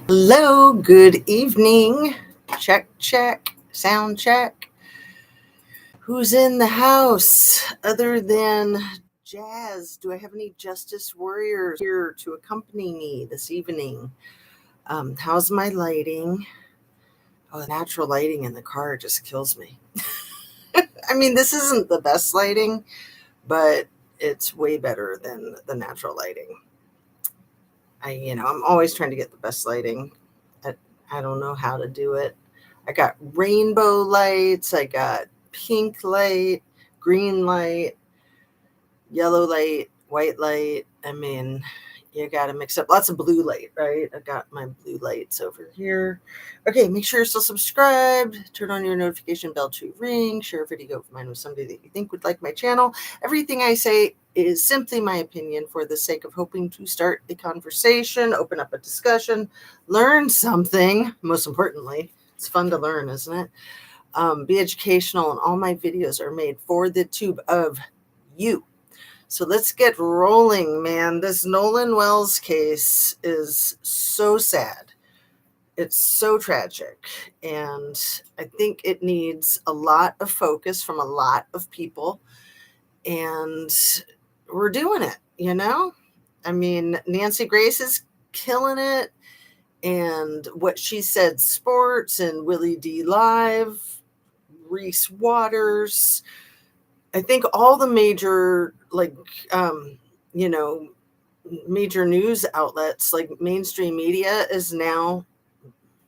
Hello, good evening. Check, check, sound check. Who's in the house other than Jazz? Do I have any Justice Warriors here to accompany me this evening? How's my lighting? Oh, the natural lighting in the car just kills me. I mean, this isn't the best lighting, but it's way better than the natural lighting. I'm always trying to get the best lighting. I, I don't know how to do it. I got rainbow lights, I got pink light, green light, yellow light, white light. I mean, you got to mix up lots of blue light, right? I got my blue lights over here. Okay, make sure you're still subscribed. Turn on your notification bell to ring. Share a video of mine with somebody that you think would like my channel. Everything I say is simply my opinion for the sake of hoping to start a conversation, open up a discussion, learn something. Most importantly, it's fun to learn, isn't it? Be educational, and all my videos are made for the tube of you. So let's get rolling, man. This Nolan Wells case is so sad. It's so tragic. And I think it needs a lot of focus from a lot of people. And we're doing it, you know? I mean, Nancy Grace is killing it. And what she said, sports, and Willie D Live, Reese Waters. I think all the major, major news outlets, like mainstream media, is now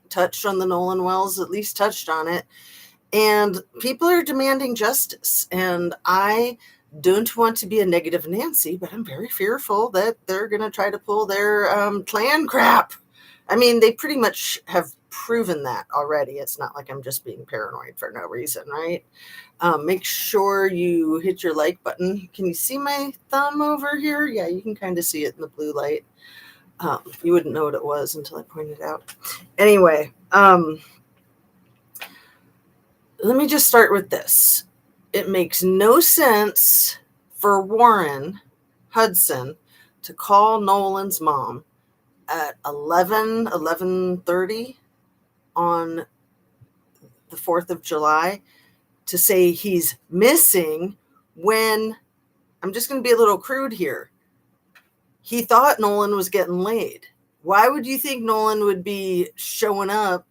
touched on the Nolan Wells, at least touched on it. And people are demanding justice. And I don't want to be a negative Nancy, but I'm very fearful that they're going to try to pull their Klan crap. I mean, they pretty much have proven that already. It's not like I'm just being paranoid for no reason, right? Make sure you hit your like button. Can you see my thumb over here? Yeah, you can kind of see it in the blue light. You wouldn't know what it was until I pointed out. Anyway, let me just start with this. It makes no sense for Warren Hudson to call Nolan's mom at 11:30 on the 4th of July to say he's missing when, I'm just going to be a little crude here, he thought Nolan was getting laid. Why would you think Nolan would be showing up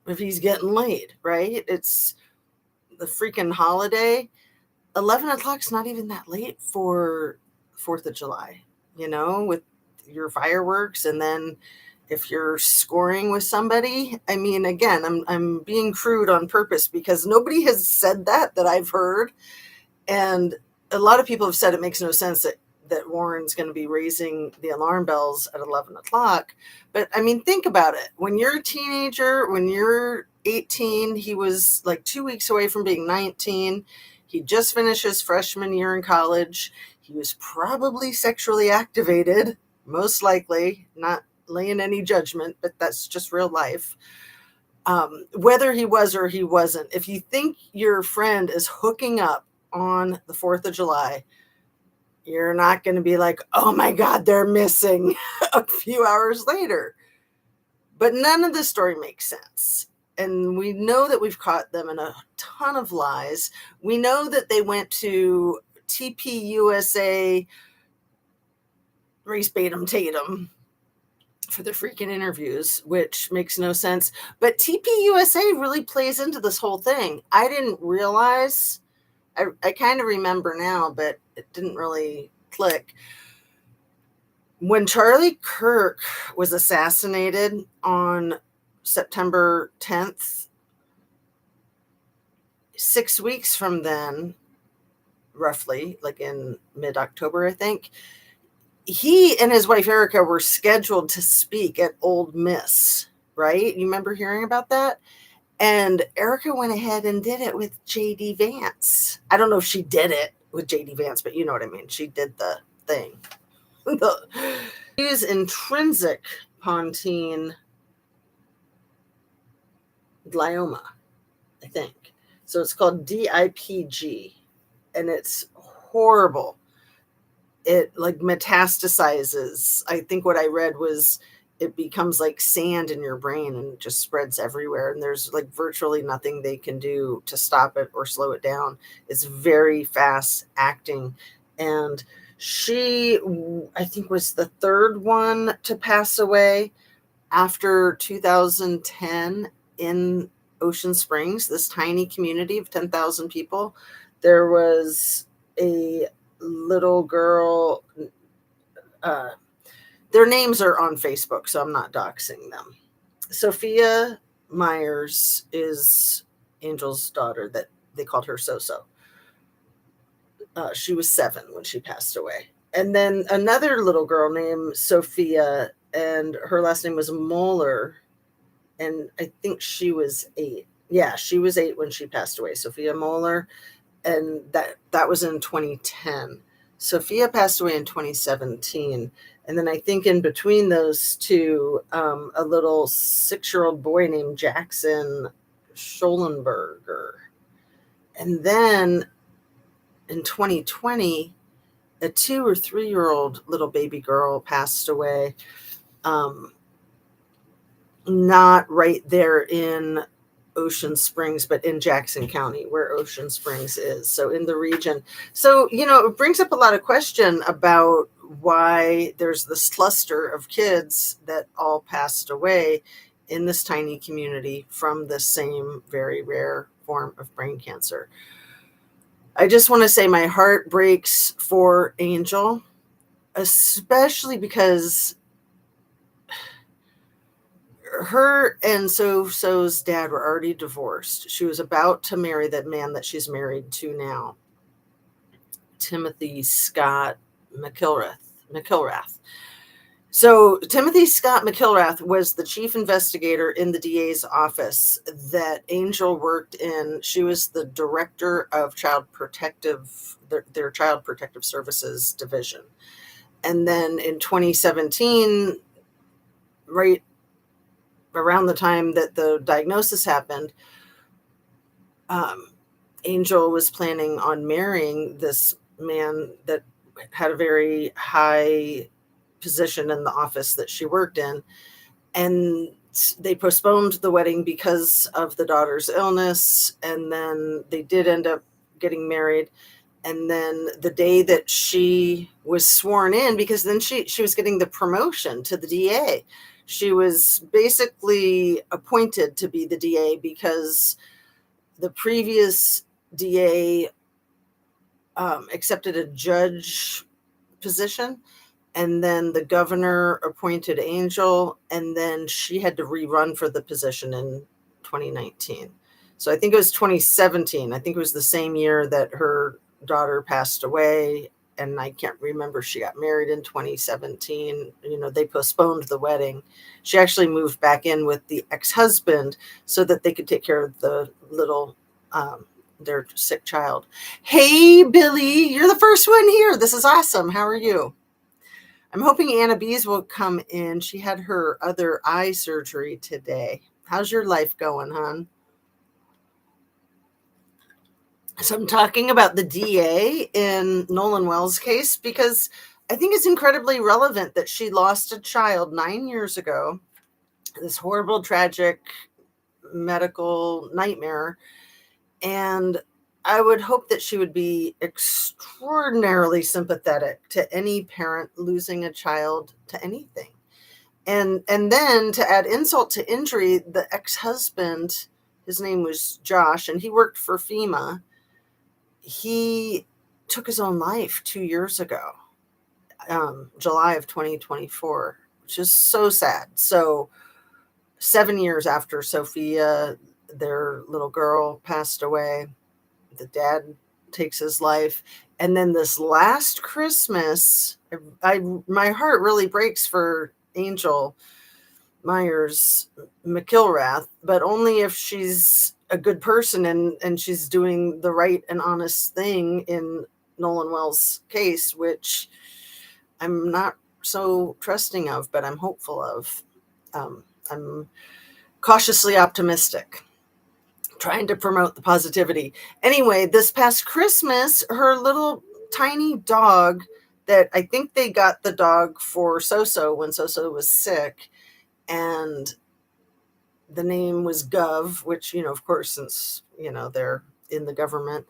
if he's getting laid, right? It's the freaking holiday. 11 o'clock's not even that late for 4th of July, with your fireworks. And then if you're scoring with somebody, I mean, again, I'm being crude on purpose because nobody has said that I've heard. And a lot of people have said it makes no sense that Warren's going to be raising the alarm bells at 11 o'clock. But I mean, think about it. When you're a teenager, when you're 18, he was like 2 weeks away from being 19. He just finished his freshman year in college. He was probably sexually activated, most likely, not laying any judgment, but that's just real life. Whether he was or he wasn't, if you think your friend is hooking up on the 4th of July, you're not going to be like, oh my God, they're missing a few hours later. But none of the story makes sense. And we know that we've caught them in a ton of lies. We know that they went to TPUSA, Race Batum Tatum, for the freaking interviews, which makes no sense. But TPUSA really plays into this whole thing. I didn't realize, I kind of remember now, but it didn't really click. When Charlie Kirk was assassinated on September 10th, 6 weeks from then, roughly, like in mid-October, I think, he and his wife Erica were scheduled to speak at Ole Miss, right? You remember hearing about that? And Erica went ahead and did it with J.D. Vance. I don't know if she did it with J.D. Vance, but you know what I mean. She did the thing. Use intrinsic pontine glioma, I think. So it's called DIPG, and it's horrible. It like metastasizes. I think what I read was it becomes like sand in your brain and it just spreads everywhere. And there's like virtually nothing they can do to stop it or slow it down. It's very fast acting. And she, I think, was the third one to pass away after 2010 in Ocean Springs, this tiny community of 10,000 people. There was a little girl. Uh, their names are on Facebook, so I'm not doxing them. Sophia Myers is Angel's daughter, that they called her So-So. She was 7 when she passed away. And then another little girl named Sophia, and her last name was Moeller, and I think she was 8. Yeah, she was 8 when she passed away, Sophia Moeller, and that was in 2010. Sophia passed away in 2017. And then I think in between those two, a little 6-year-old boy named Jackson Schollenberger. And then in 2020, a 2 or 3-year-old little baby girl passed away. Not right there in Ocean Springs, but in Jackson County, where Ocean Springs is. So in the region. So, it brings up a lot of question about why there's this cluster of kids that all passed away in this tiny community from the same very rare form of brain cancer. I just want to say my heart breaks for Angel, especially because her and So-So's dad were already divorced. She was about to marry the man that she's married to now, Timothy Scott McIlrath. So Timothy Scott McIlrath was the chief investigator in the DA's office that Angel worked in. She was the director of their Child Protective Services division. And then in 2017, right around the time that the diagnosis happened, Angel was planning on marrying this man that had a very high position in the office that she worked in. And they postponed the wedding because of the daughter's illness. And then they did end up getting married. And then the day that she was sworn in, because then she was getting the promotion to the DA. She was basically appointed to be the DA because the previous DA accepted a judge position, and then the governor appointed Angel, and then she had to rerun for the position in 2019. So I think it was 2017. I think it was the same year that her daughter passed away, and I can't remember, she got married in 2017. They postponed the wedding. She actually moved back in with the ex-husband so that they could take care of the little, their sick child. Hey, Billy, you're the first one here. This is awesome. How are you? I'm hoping Anna Bees will come in. She had her other eye surgery today. How's your life going, hon? So I'm talking about the DA in Nolan Wells' case because I think it's incredibly relevant that she lost a child 9 years ago, this horrible, tragic medical nightmare. And I would hope that she would be extraordinarily sympathetic to any parent losing a child to anything. And then to add insult to injury, the ex-husband, his name was Josh, and he worked for FEMA. He took his own life 2 years ago, July of 2024, which is so sad. So 7 years after Sophia, their little girl, passed away, the dad takes his life. And then this last Christmas, my heart really breaks for Angel Myers McIlrath, but only if she's a good person and she's doing the right and honest thing in Nolan Wells' case, which I'm not so trusting of, but I'm hopeful of. I'm cautiously optimistic, trying to promote the positivity. Anyway, this past Christmas, her little tiny dog, that I think they got the dog for So-So when So-So was sick, and the name was Gov, which, of course, since, they're in the government,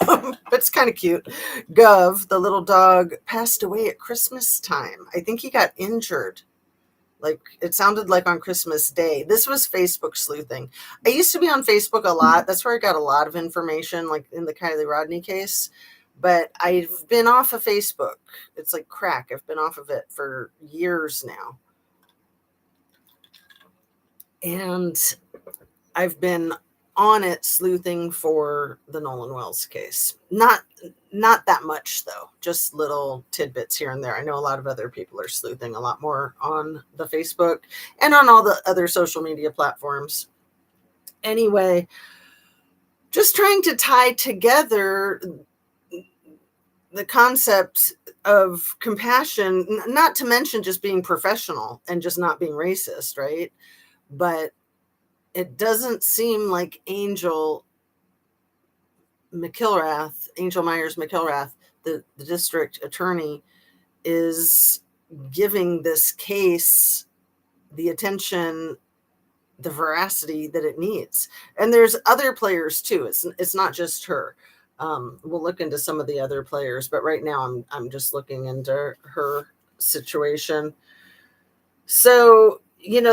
but it's kind of cute. Gov, the little dog, passed away at Christmas time. I think he got injured. Like, it sounded like on Christmas Day. This was Facebook sleuthing. I used to be on Facebook a lot. That's where I got a lot of information, like in the Kylie Rodney case. But I've been off of Facebook. It's like crack. I've been off of it for years now. And I've been on it sleuthing for the Nolan Wells case. Not that much, though. Just little tidbits here and there. I know a lot of other people are sleuthing a lot more on the Facebook and on all the other social media platforms. Anyway, just trying to tie together the concept of compassion, not to mention just being professional and just not being racist, right? But it doesn't seem like Angel Myers McIlrath, the district attorney, is giving this case the attention, the veracity that it needs. And there's other players too. It's not just her. We'll look into some of the other players, but right now I'm just looking into her situation. So, in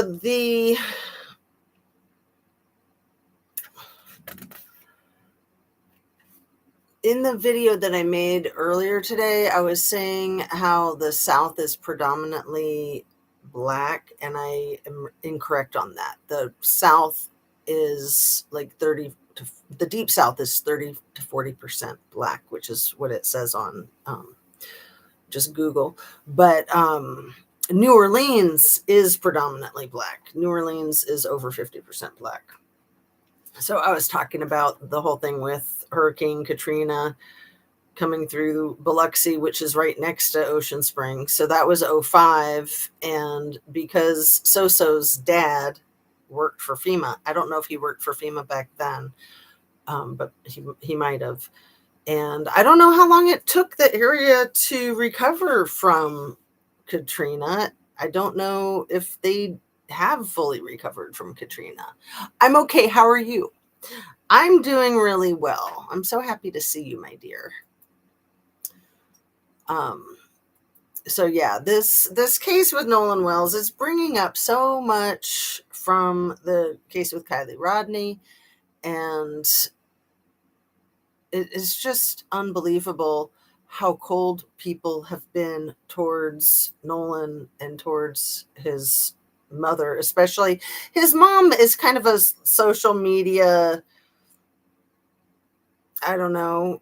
the video that I made earlier today, I was saying how the South is predominantly Black, and I am incorrect on that. The South is like the Deep South is 30 to 40% Black, which is what it says on just Google. But New Orleans is predominantly Black. New Orleans is over 50% Black. So I was talking about the whole thing with Hurricane Katrina coming through Biloxi, which is right next to Ocean Springs. So that was 2005. And because So-So's dad worked for FEMA, I don't know if he worked for FEMA back then, but he might have. And I don't know how long it took the area to recover from Katrina. I don't know if they have fully recovered from Katrina. I'm okay. How are you? I'm doing really well. I'm so happy to see you, my dear. So yeah, this case with Nolan Wells is bringing up so much from the case with Kylie Rodney, and it is just unbelievable how cold people have been towards Nolan and towards his mother, especially. His mom is kind of a social media, I don't know.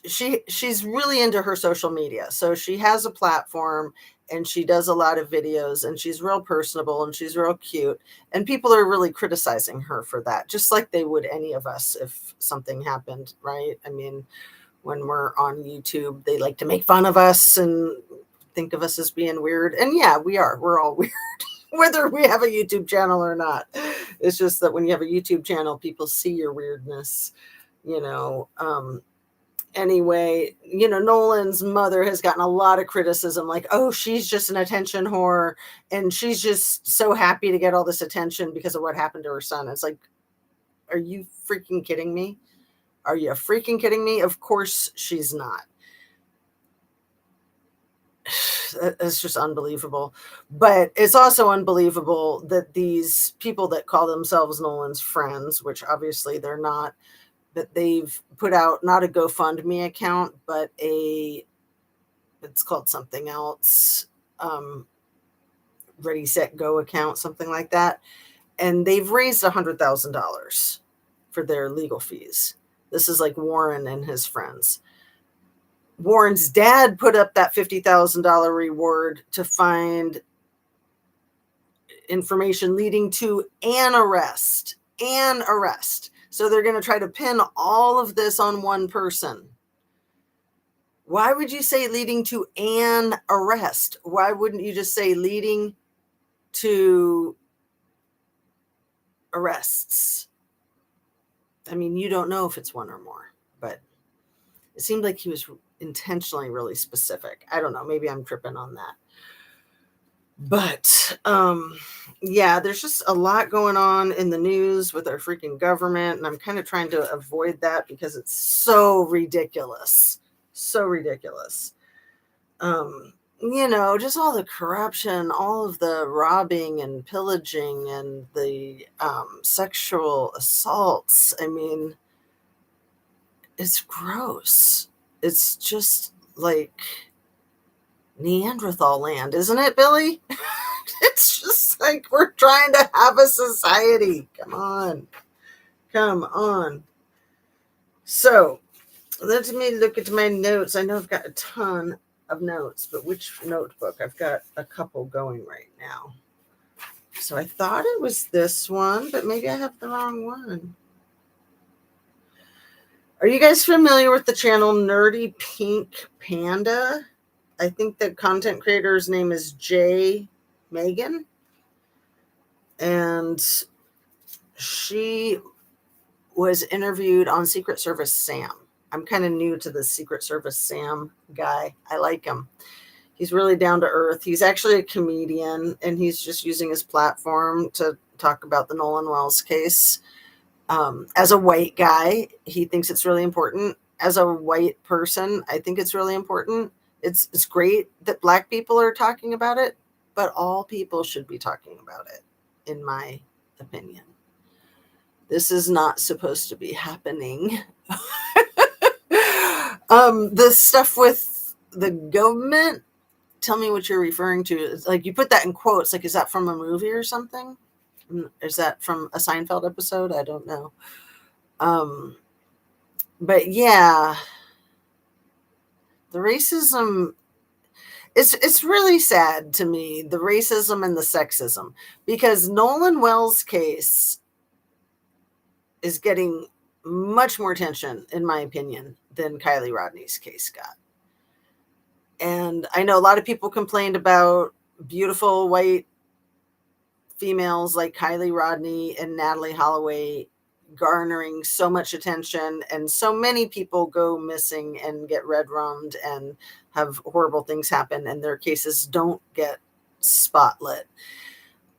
She's really into her social media. So she has a platform and she does a lot of videos and she's real personable and she's real cute. And people are really criticizing her for that, just like they would any of us if something happened, right? I mean, when we're on YouTube, they like to make fun of us and think of us as being weird. And yeah, we are. We're all weird, whether we have a YouTube channel or not. It's just that when you have a YouTube channel, people see your weirdness. Anyway, Nolan's mother has gotten a lot of criticism, like, oh, she's just an attention whore and she's just so happy to get all this attention because of what happened to her son. It's like, are you freaking kidding me? Are you freaking kidding me? Of course she's not. It's just unbelievable. But it's also unbelievable that these people that call themselves Nolan's friends, which obviously they're not, that they've put out not a GoFundMe account, but it's called something else, Ready, Set, Go account, something like that. And they've raised $100,000 for their legal fees. This is like Warren and his friends. Warren's dad put up that $50,000 reward to find information leading to an arrest. So they're going to try to pin all of this on one person. Why would you say leading to an arrest? Why wouldn't you just say leading to arrests? I mean, you don't know if it's one or more, but it seemed like he was intentionally really specific. I don't know. Maybe I'm tripping on that. But yeah, there's just a lot going on in the news with our freaking government, and I'm kind of trying to avoid that because it's so ridiculous. So ridiculous. Just all the corruption, all of the robbing and pillaging and the sexual assaults. I mean, it's gross. It's just like Neanderthal land, isn't it, Billy? It's just like we're trying to have a society. Come on. Come on. So let me look at my notes. I know I've got a ton of notes, but which notebook? I've got a couple going right now. So I thought it was this one, but maybe I have the wrong one. Are you guys familiar with the channel Nerdy Pink Panda? I think the content creator's name is Jay Megan. And she was interviewed on Secret Service Sam. I'm kind of new to the Secret Service Sam guy. I like him. He's really down to earth. He's actually a comedian, and he's just using his platform to talk about the Nolan Wells case. As a white guy, he thinks it's really important. As a white person, I think it's really important. It's great that Black people are talking about it, but all people should be talking about it, in my opinion. This is not supposed to be happening. The stuff with the government, tell me what you're referring to. It's like you put that in quotes. Like, is that from a movie or something? Is that from a Seinfeld episode? I don't know. But yeah, the racism, it's really sad to me, the racism and the sexism, because Nolan Wells' case is getting much more attention, in my opinion, than Kylie Rodney's case got. And I know a lot of people complained about beautiful white females like Kylie Rodney and Natalie Holloway garnering so much attention, and so many people go missing and get red-rummed and have horrible things happen, and their cases don't get spotlit.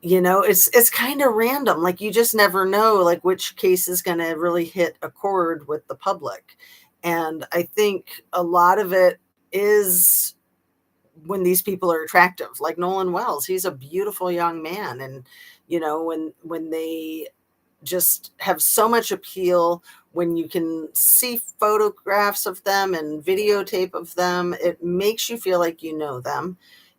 It's kind of random. Like, you just never know, like, which case is going to really hit a chord with the public. And I think a lot of it is when these people are attractive, like Nolan Wells. He's a beautiful young man, and when they just have so much appeal, when you can see photographs of them and videotape of them, it makes you feel like you know them.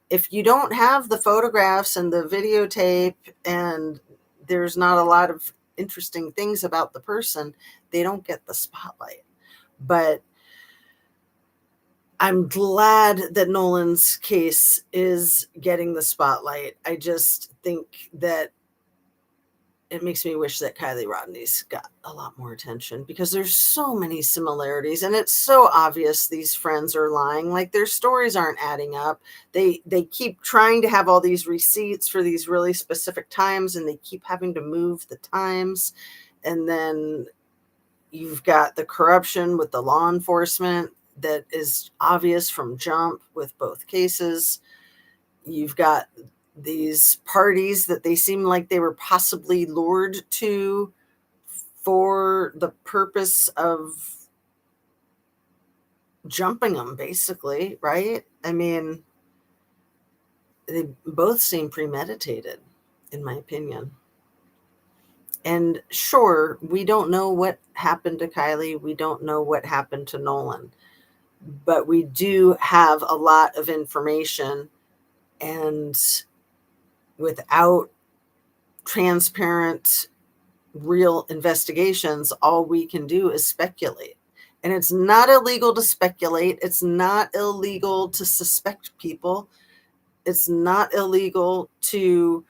If you don't have the photographs and the videotape, and there's not a lot of interesting things about the person, they don't get the spotlight. But I'm glad that Nolan's case is getting the spotlight. I just think that it makes me wish that Kylie Rodney's got a lot more attention, because there's so many similarities, and it's so obvious these friends are lying. Like, their stories aren't adding up. They keep trying to have all these receipts for these really specific times, and they keep having to move the times. And then you've got the corruption with the law enforcement that is obvious from jump with both cases. You've got these parties that they seem like they were possibly lured to for the purpose of jumping them, basically, right? I mean, they both seem premeditated, in my opinion. And sure, we don't know what happened to Kylie. We don't know what happened to Nolan. But we do have a lot of information, and without transparent, real investigations, all we can do is speculate. And it's not illegal to speculate. It's not illegal to suspect people. It's not illegal to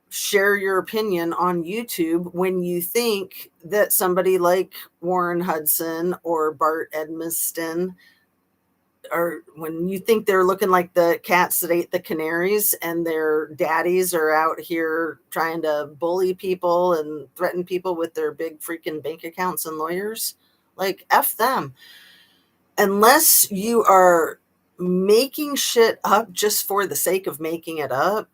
share your opinion on YouTube when you think that somebody like Warren Hudson or Bart Edmiston, or when you think they're looking like the cats that ate the canaries, and their daddies are out here trying to bully people and threaten people with their big freaking bank accounts and lawyers. Like, F them. Unless you are making shit up just for the sake of making it up,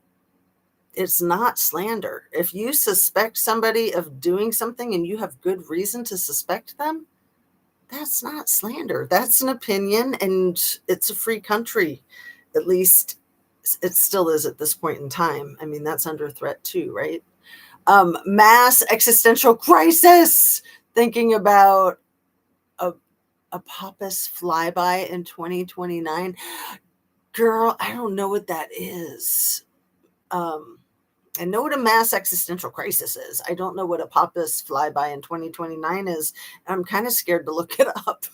It's not slander. If you suspect somebody of doing something and you have good reason to suspect them, that's not slander. That's an opinion, and it's a free country. At least it still is at this point in time. I mean, that's under threat too, right? Mass existential crisis. Thinking about a Pappas flyby in 2029. Girl, I don't know what that is. I know what a mass existential crisis is. I don't know what a Pappas flyby in 2029 is. I'm kind of scared to look it up.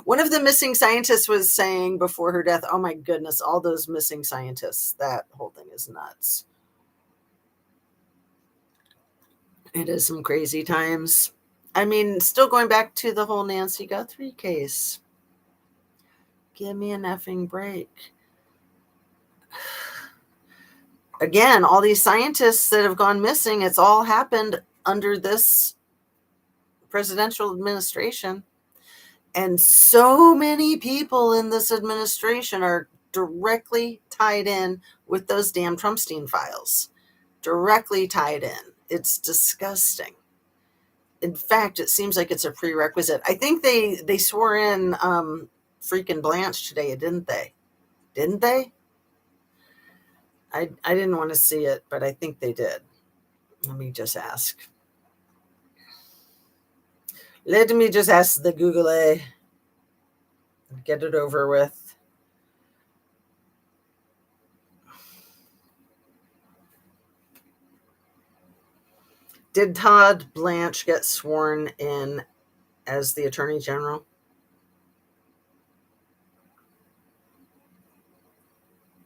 One of the missing scientists was saying before her death, oh my goodness, all those missing scientists. That whole thing is nuts. It is some crazy times. I mean, still going back to the whole Nancy Guthrie case. Give me an effing break. Again, all these scientists that have gone missing, it's all happened under this presidential administration. And so many people in this administration are directly tied in with those damn Trumpstein files. Directly tied in. It's disgusting. In fact, it seems like it's a prerequisite. I think they swore in freaking Blanche today, didn't they? Didn't they? I didn't want to see it, but I think they did. Let me just ask. Let me just ask the Google. Get it over with. Did Todd Blanche get sworn in as the Attorney General?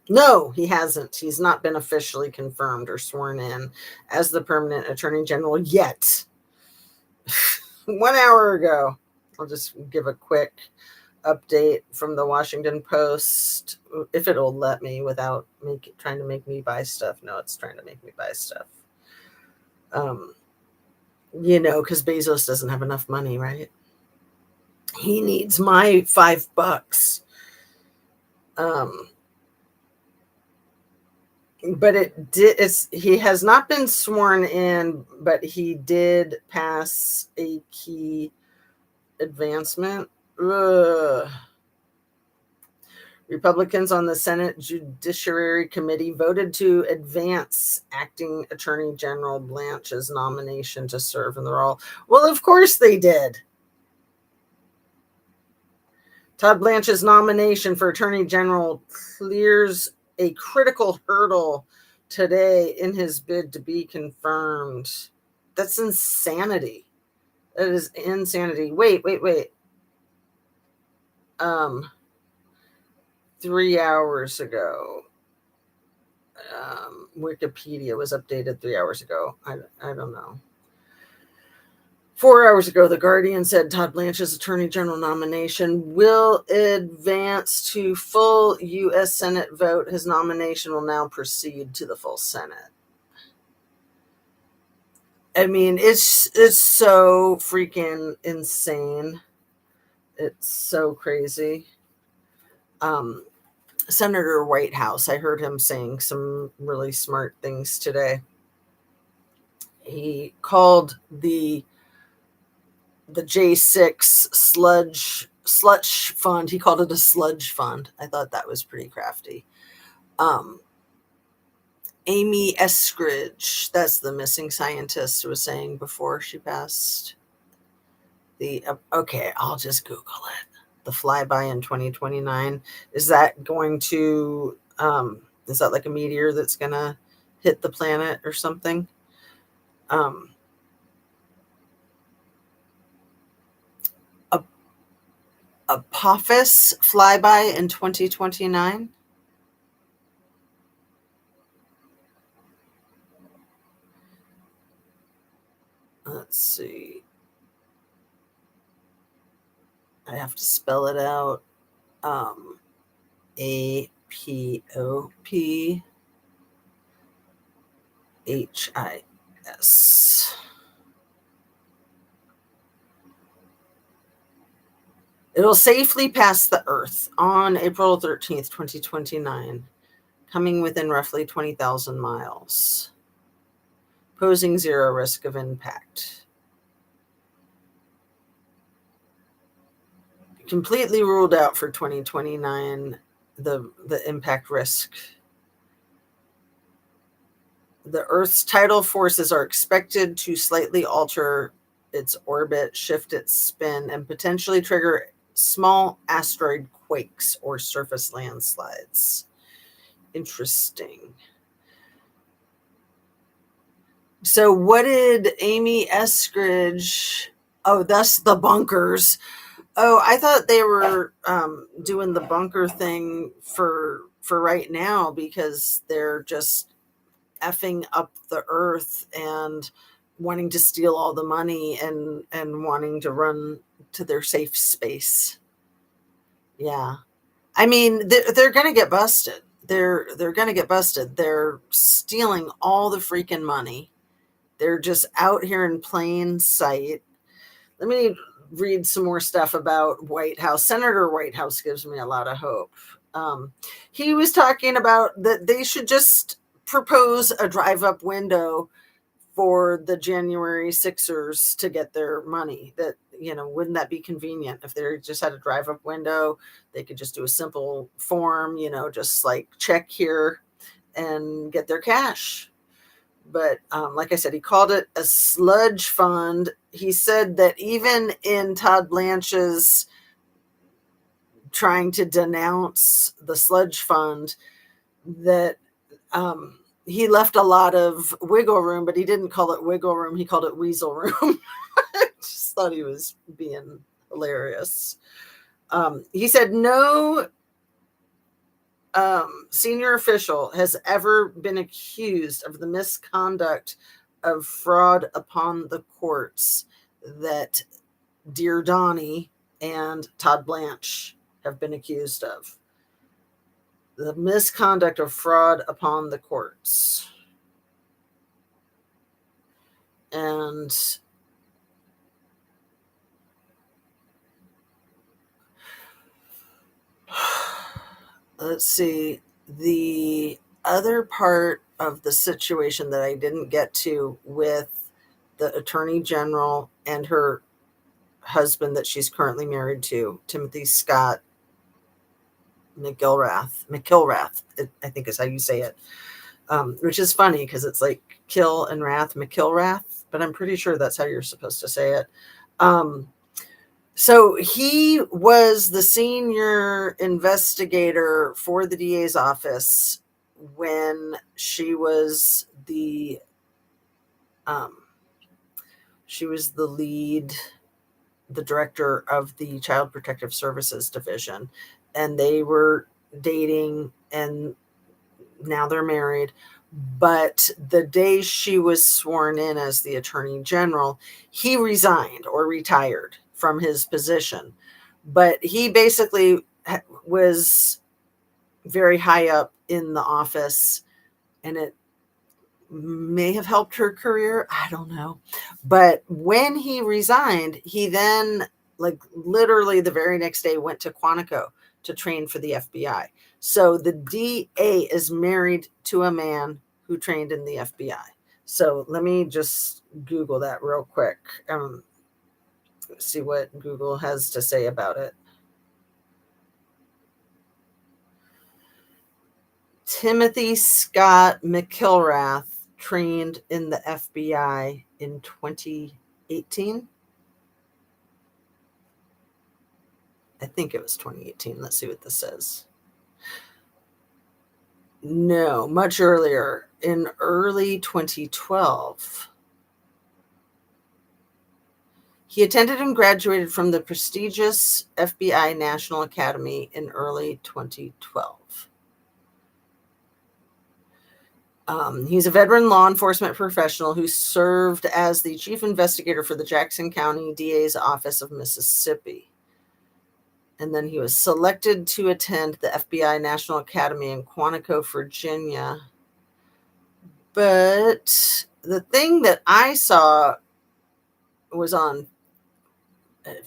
No, he hasn't. He's not been officially confirmed or sworn in as the permanent Attorney General yet. 1 hour ago. I'll just give a quick update from the Washington Post, if it'll let me without trying to make me buy stuff. No, it's trying to make me buy stuff. Because Bezos doesn't have enough money, right? He needs my $5. But he has not been sworn in, but he did pass a key advancement. Ugh. Republicans on the Senate Judiciary Committee voted to advance acting Attorney General Blanche's nomination to serve in the role. Well, of course they did. Todd Blanche's nomination for Attorney General clears a critical hurdle today in his bid to be confirmed. That's insanity. That is insanity. Wait. 3 hours ago. Wikipedia was updated 3 hours ago. I don't know. 4 hours ago, The Guardian said Todd Blanche's Attorney General nomination will advance to full U.S. Senate vote. His nomination will now proceed to the full Senate. I mean, it's so freaking insane. It's so crazy. Senator Whitehouse, I heard him saying some really smart things today. He called the J6 sludge fund. He called it a sludge fund. I thought that was pretty crafty. Amy Eskridge, that's the missing scientist who was saying before she passed. Okay, I'll just Google it. The flyby in 2029. Is that going to, is that like a meteor that's going to hit the planet or something? Apophis flyby in 2029. Let's see. I have to spell it out. Apophis. It'll safely pass the Earth on April 13th, 2029. coming within roughly 20,000 miles, posing zero risk of impact. Completely ruled out for 2029, the impact risk. The Earth's tidal forces are expected to slightly alter its orbit, shift its spin, and potentially trigger small asteroid quakes or surface landslides. Interesting. So what did Amy Eskridge... Oh, that's the bunkers. Oh, I thought they were doing the bunker thing for right now because they're just effing up the earth and wanting to steal all the money and wanting to run to their safe space. Yeah. I mean, they're going to get busted. They're going to get busted. They're stealing all the freaking money. They're just out here in plain sight. Let me read some more stuff about White House. Senator Whitehouse gives me a lot of hope. He was talking about that they should just propose a drive-up window for the January Sixers to get their money. That, wouldn't that be convenient if they just had a drive-up window? They could just do a simple form, just like check here and get their cash. But like I said, he called it a sludge fund. He said that even in Todd Blanche's trying to denounce the sludge fund, that he left a lot of wiggle room, but he didn't call it wiggle room. He called it weasel room. I just thought he was being hilarious. He said no senior official has ever been accused of the misconduct of fraud upon the courts that Dear Donnie and Todd Blanche have been accused of. The misconduct of fraud upon the courts. And let's see, the other part of the situation that I didn't get to with the Attorney General and her husband that she's currently married to, Timothy Scott McIlrath, I think is how you say it, which is funny because it's like kill and wrath, McIlrath, but I'm pretty sure that's how you're supposed to say it. So he was the senior investigator for the DA's office when she was the lead, the director of the Child Protective Services Division, and they were dating and now they're married. But the day she was sworn in as the Attorney General, he resigned or retired from his position. But he basically was very high up in the office, and it may have helped her career. I don't know. But when he resigned, he then, like literally the very next day, went to Quantico to train for the FBI. So the DA is married to a man who trained in the FBI. So let me just Google that real quick. See what Google has to say about it. Timothy Scott McIlrath trained in the FBI in 2018. I think it was 2018. Let's see what this says. No, much earlier, in early 2012. He attended and graduated from the prestigious FBI National Academy in early 2012. He's a veteran law enforcement professional who served as the chief investigator for the Jackson County DA's Office of Mississippi. And then he was selected to attend the FBI National Academy in Quantico, Virginia. But the thing that I saw was on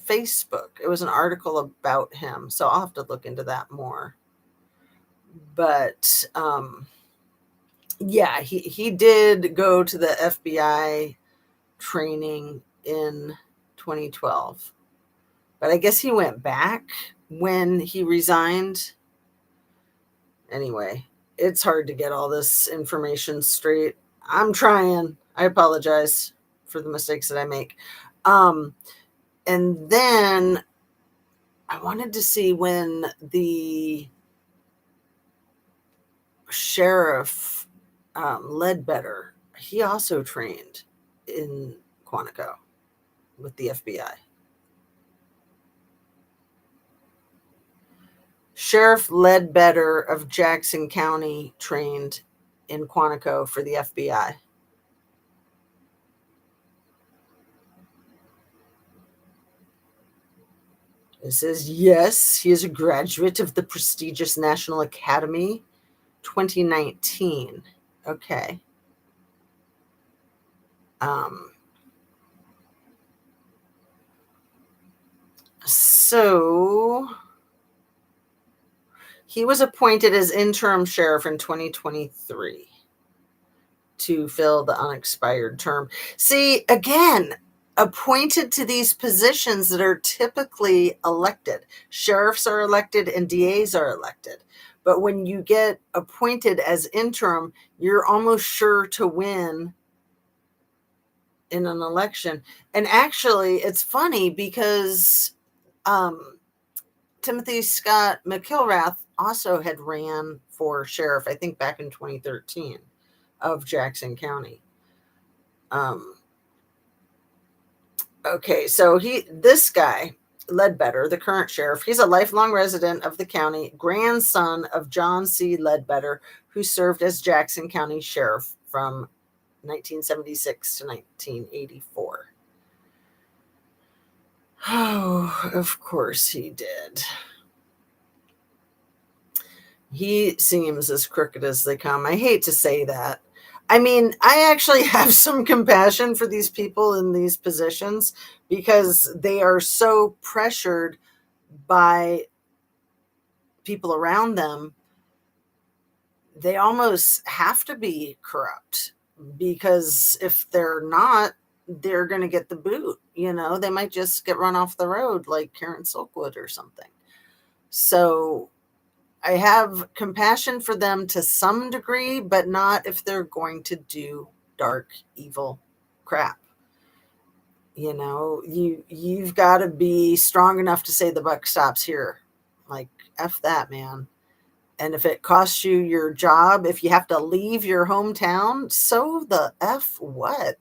Facebook. It was an article about him. So I'll have to look into that more. But yeah, he did go to the FBI training in 2012. But I guess he went back when he resigned. Anyway, it's hard to get all this information straight. I'm trying. I apologize for the mistakes that I make. And then I wanted to see when the sheriff, Ledbetter, he also trained in Quantico with the FBI. Sheriff Ledbetter of Jackson County trained in Quantico for the FBI. It says, yes, he is a graduate of the prestigious National Academy 2019. Okay. So he was appointed as interim sheriff in 2023 to fill the unexpired term. See, again, appointed to these positions that are typically elected. Sheriffs are elected and DAs are elected. But when you get appointed as interim, you're almost sure to win in an election. And actually, it's funny because Timothy Scott McIlrath also had ran for sheriff, I think back in 2013, of Jackson County. Okay, so this guy, Ledbetter, the current sheriff, he's a lifelong resident of the county, grandson of John C. Ledbetter, who served as Jackson County sheriff from 1976 to 1984. Oh, of course he did. He seems as crooked as they come. I hate to say that. I mean, I actually have some compassion for these people in these positions because they are so pressured by people around them. They almost have to be corrupt because if they're not, they're going to get the boot. You know, they might just get run off the road like Karen Silkwood or something. So I have compassion for them to some degree, but not if they're going to do dark, evil crap. You know, you've got to be strong enough to say the buck stops here. Like, F that, man. And if it costs you your job, if you have to leave your hometown, so the F what?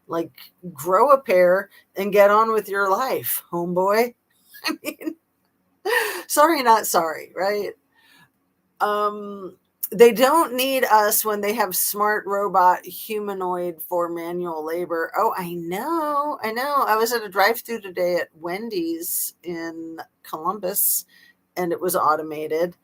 Like, grow a pair and get on with your life, homeboy. I mean, sorry, not sorry, right? They don't need us when they have smart robot humanoid for manual labor. Oh, I know. I was at a drive-thru today at Wendy's in Columbus, and it was automated.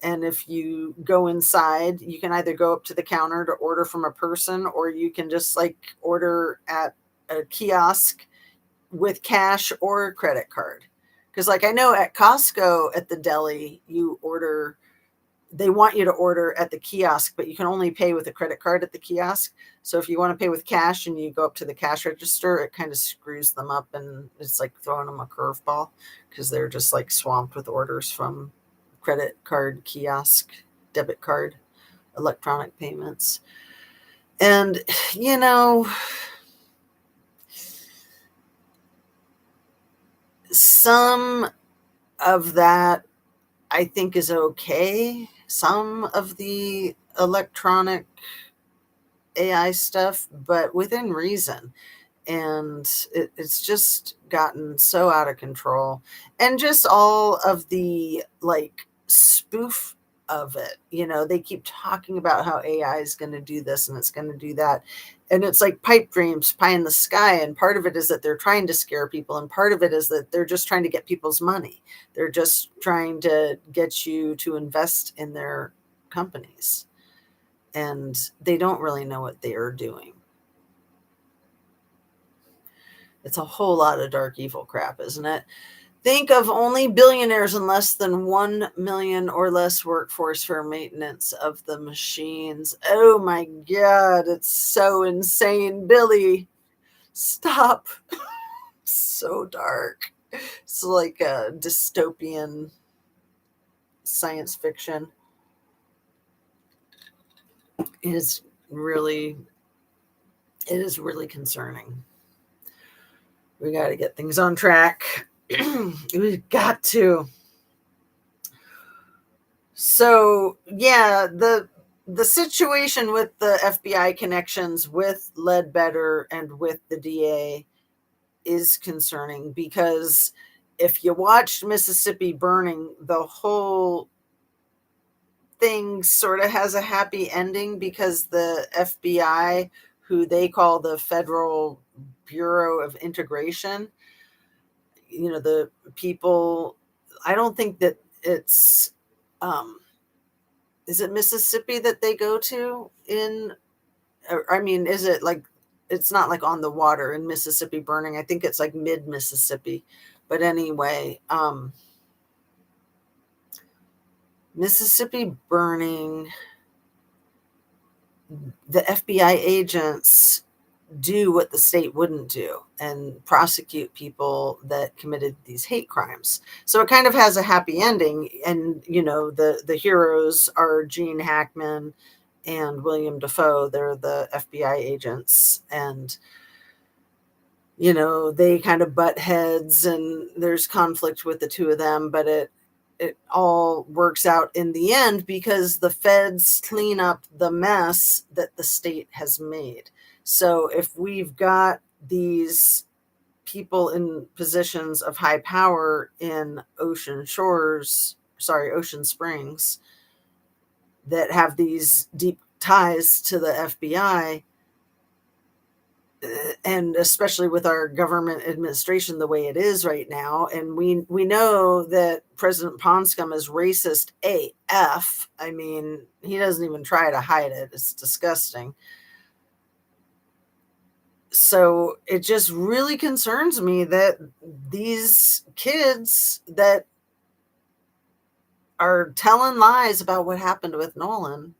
And if you go inside, you can either go up to the counter to order from a person, or you can just like order at a kiosk with cash or a credit card. Because like I know at Costco at the deli, they want you to order at the kiosk, but you can only pay with a credit card at the kiosk. So if you want to pay with cash and you go up to the cash register, it kind of screws them up, and it's like throwing them a curveball because they're just like swamped with orders from credit card, kiosk, debit card, electronic payments. And, you know, some of that I think is okay. Some of the electronic AI stuff, but within reason. And it's just gotten so out of control. And just all of the like spoof of it. You know, they keep talking about how AI is going to do this and it's going to do that. And it's like pipe dreams, pie in the sky. And part of it is that they're trying to scare people. And part of it is that they're just trying to get people's money. They're just trying to get you to invest in their companies. And they don't really know what they are doing. It's a whole lot of dark, evil crap, isn't it? Think of only billionaires and less than 1 million or less workforce for maintenance of the machines. Oh my God, it's so insane. Billy, stop. So dark. It's like a dystopian science fiction. It is really concerning. We got to get things on track. We've got to. So yeah, the situation with the FBI connections with Ledbetter and with the DA is concerning, because if you watched Mississippi Burning, the whole thing sort of has a happy ending, because the FBI, who they call the Federal Bureau of Integration, the people, I don't think that it's, is it Mississippi that they go to is it like, it's not like on the water in Mississippi Burning. I think it's like mid Mississippi. But anyway, Mississippi Burning, the FBI agents do what the state wouldn't do and prosecute people that committed these hate crimes. So it kind of has a happy ending. And, the heroes are Gene Hackman and William Dafoe. They're the FBI agents, and they kind of butt heads, and there's conflict with the two of them, but it all works out in the end because the feds clean up the mess that the state has made. So if we've got these people in positions of high power in Ocean Springs, that have these deep ties to the FBI, and especially with our government administration the way it is right now, and we know that President Ponscom is racist AF. I mean, he doesn't even try to hide it. It's disgusting. So it just really concerns me that these kids that are telling lies about what happened with Nolan,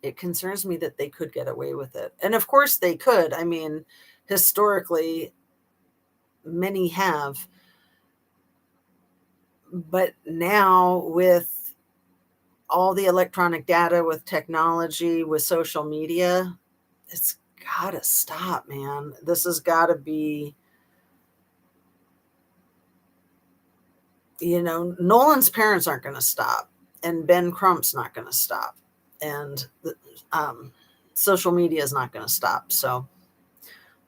it concerns me that they could get away with it. And of course they could. I mean, historically, many have. But now with all the electronic data, with technology, with social media, it's got to stop, man. This has got to be, Nolan's parents aren't going to stop, and Ben Crump's not going to stop, and social media is not going to stop. So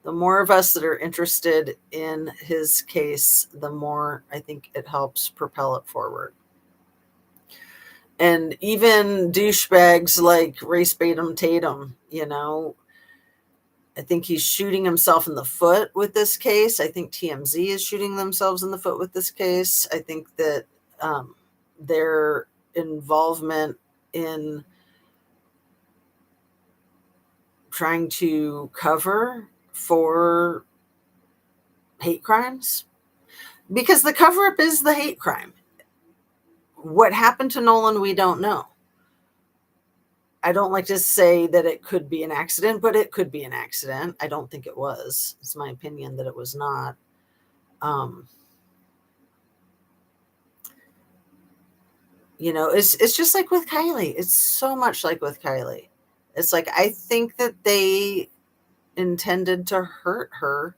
the more of us that are interested in his case, the more I think it helps propel it forward. And even douchebags like Race Batum Tatum, I think he's shooting himself in the foot with this case. I think TMZ is shooting themselves in the foot with this case. I think that their involvement in trying to cover for hate crimes, because the cover-up is the hate crime. What happened to Nolan, we don't know. I don't like to say that it could be an accident, but it could be an accident. I don't think it was. It's my opinion that it was not. It's just like with Kylie. It's so much like with Kylie. It's like, I think that they intended to hurt her.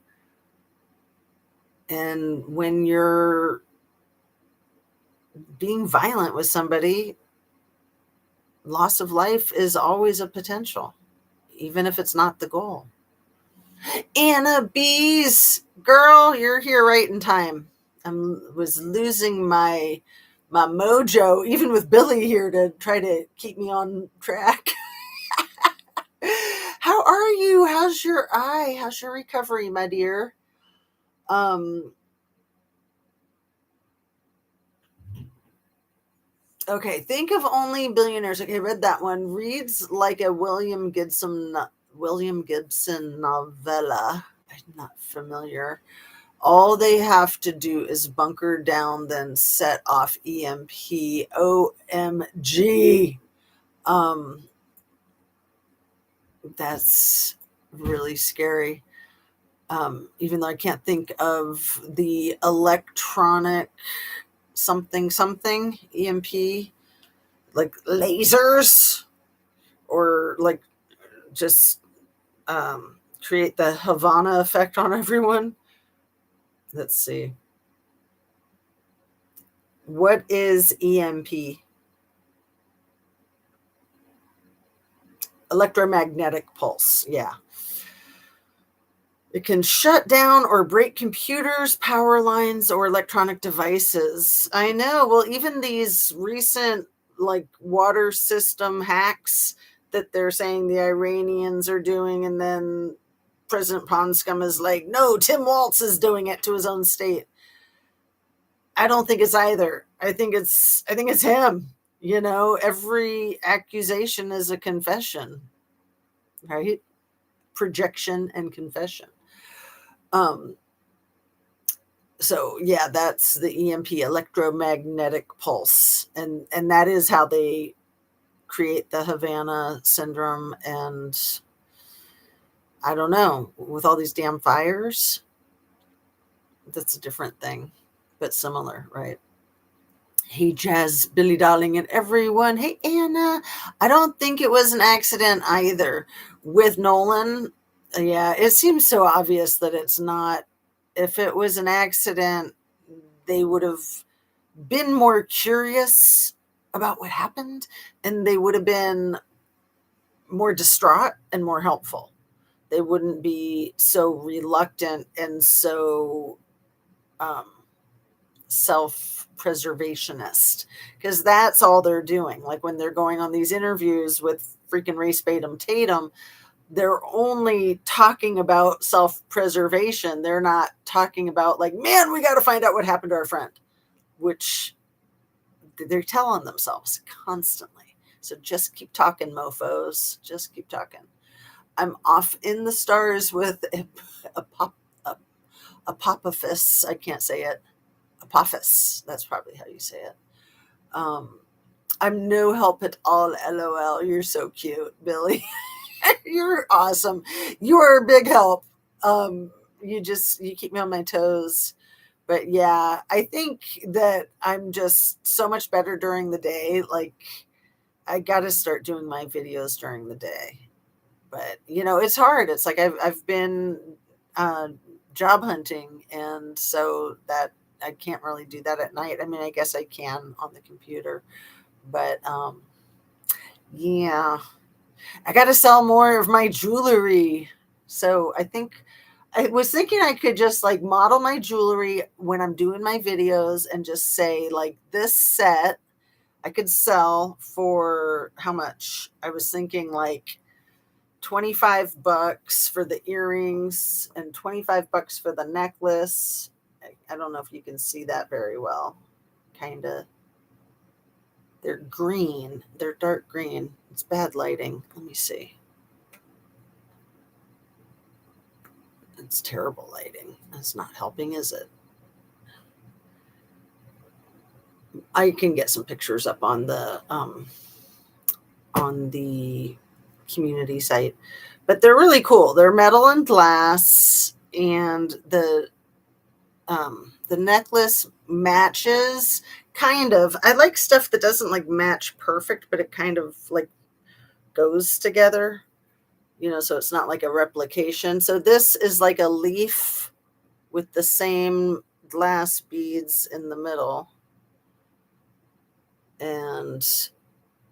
And when you're being violent with somebody, loss of life is always a potential, even if it's not the goal. Anna Bees, girl, you're here right in time. I was losing my mojo, even with Billy here to try to keep me on track. How are you? How's your eye? How's your recovery, my dear? Okay, think of only billionaires. Okay, read that one. Reads like a William Gibson novella. I'm not familiar. All they have to do is bunker down, then set off EMP. OMG. That's really scary. Even though I can't think of the electronic something EMP, like lasers, or like just create the Havana effect on everyone. Let's see. What is EMP? Electromagnetic pulse. Yeah. It can shut down or break computers, power lines, or electronic devices. I know. Well, even these recent like water system hacks that they're saying the Iranians are doing, and then President Ponscum is like, no, Tim Walz is doing it to his own state. I don't think it's either. I think it's him. You know, every accusation is a confession, right? Projection and confession. So yeah, that's the EMP, electromagnetic pulse, and that is how they create the Havana syndrome. And I don't know, with all these damn fires, that's a different thing, but similar, right? Hey, Jazz, Billy Darling, and everyone. Hey, Anna. I don't think it was an accident either with Nolan. Yeah, it seems so obvious that it's not. If it was an accident, they would have been more curious about what happened, and they would have been more distraught and more helpful. They wouldn't be so reluctant and so self-preservationist, because that's all they're doing. Like when they're going on these interviews with freaking Race Batum Tatum, they're only talking about self-preservation. They're not talking about like, man, we got to find out what happened to our friend, which they're telling themselves constantly. So just keep talking, mofos. Just keep talking. I'm off in the stars with Apophis. I can't say it. Apophis. That's probably how you say it. I'm no help at all. LOL. You're so cute, Billy. You're awesome. You are a big help. You keep me on my toes. But yeah, I think that I'm just so much better during the day. Like I got to start doing my videos during the day. But you know, it's hard. It's like I've been job hunting, and so that I can't really do that at night. I mean, I guess I can on the computer, but yeah, I got to sell more of my jewelry. So I was thinking I could just like model my jewelry when I'm doing my videos and just say like this set I could sell for how much? I was thinking like $25 for the earrings and $25 for the necklace. I don't know if you can see that very well. Kind of. They're green. They're dark green. It's bad lighting. Let me see. It's terrible lighting. That's not helping, is it? I can get some pictures up on the community site, but they're really cool. They're metal and glass, and the necklace matches kind of. I like stuff that doesn't like match perfect, but it kind of like goes together, you know, so it's not like a replication. So this is like a leaf with the same glass beads in the middle, and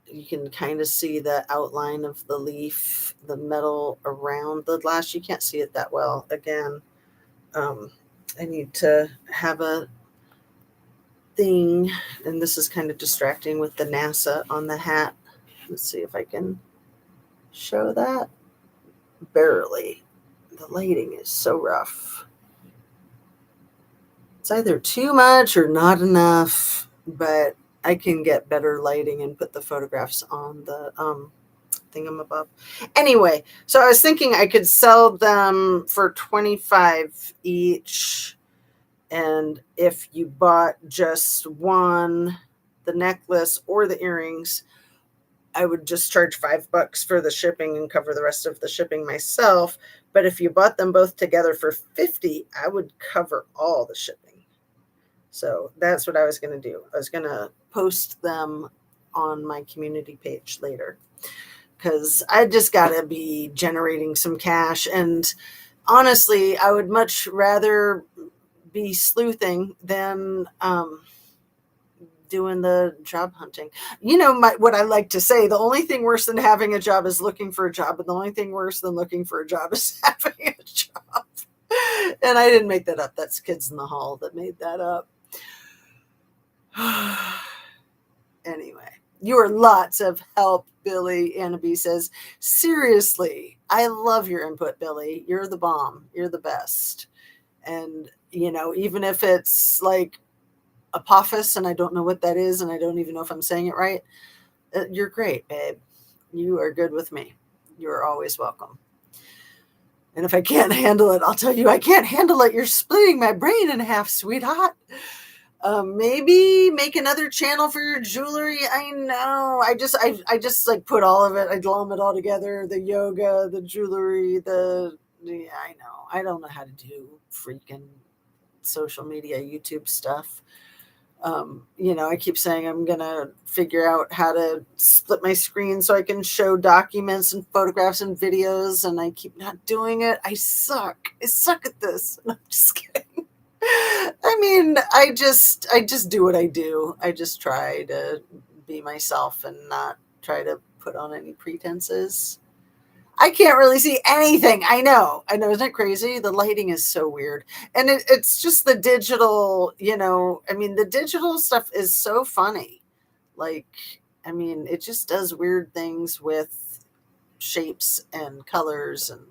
you can kind of see the outline of the leaf, the metal around the glass. You can't see it that well. Again, I need to have a thing, and this is kind of distracting with the NASA on the hat. Let's see if I can show that. Barely. The lighting is so rough. It's either too much or not enough, but I can get better lighting and put the photographs on the thingamabob. Anyway, so I was thinking I could sell them for $25 each. And if you bought just one, the necklace or the earrings, I would just charge $5 for the shipping and cover the rest of the shipping myself. But if you bought them both together for $50, I would cover all the shipping. So that's what I was going to do. I was going to post them on my community page later, because I just got to be generating some cash. And honestly, I would much rather be sleuthing than doing the job hunting. What I like to say, the only thing worse than having a job is looking for a job, and the only thing worse than looking for a job is having a job. And I didn't make that up. That's Kids in the Hall that made that up. Anyway, you are lots of help, Billy. Anna B says, seriously, I love your input, Billy. You're the bomb. You're the best. And, even if it's like Apophis, and I don't know what that is, and I don't even know if I'm saying it right, you're great, babe. You are good with me. You are always welcome. And if I can't handle it, I'll tell you I can't handle it. You're splitting my brain in half, sweetheart. Maybe make another channel for your jewelry. I know. I just like put all of it. I glom it all together. The yoga, the jewelry, I know. I don't know how to do freaking social media, YouTube stuff. I keep saying I'm going to figure out how to split my screen so I can show documents and photographs and videos, and I keep not doing it. I suck at this. And I'm just kidding. I mean, I just do what I do. I just try to be myself and not try to put on any pretenses. I can't really see anything. I know. Isn't it crazy? The lighting is so weird. And it's just the digital, the digital stuff is so funny. It just does weird things with shapes and colors and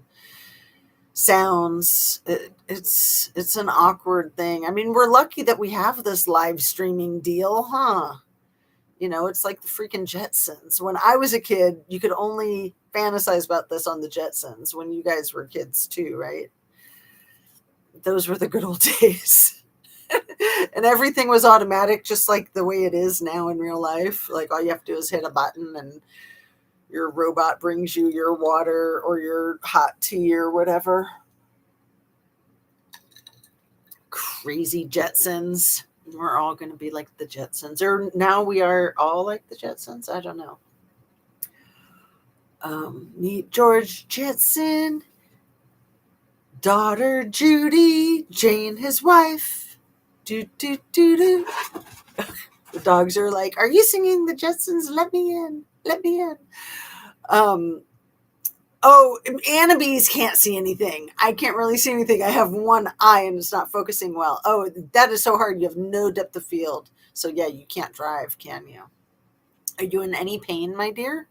sounds. It's an awkward thing. We're lucky that we have this live streaming deal, huh? It's like the freaking Jetsons. When I was a kid, you could only fantasize about this on the Jetsons when you guys were kids too, right? Those were the good old days. And everything was automatic, just like the way it is now in real life. Like all you have to do is hit a button and your robot brings you your water or your hot tea or whatever. Crazy Jetsons. We're all going to be like the Jetsons. Or now we are all like the Jetsons. I don't know. Meet George Jetson, daughter Judy, Jane his wife. Do, do, do, do. The dogs are like, are you singing the Jetsons? Let me in. Let me in. Anna Bees can't see anything. I can't really see anything. I have one eye and it's not focusing well. Oh, that is so hard. You have no depth of field. So yeah, you can't drive, can you? Are you in any pain, my dear?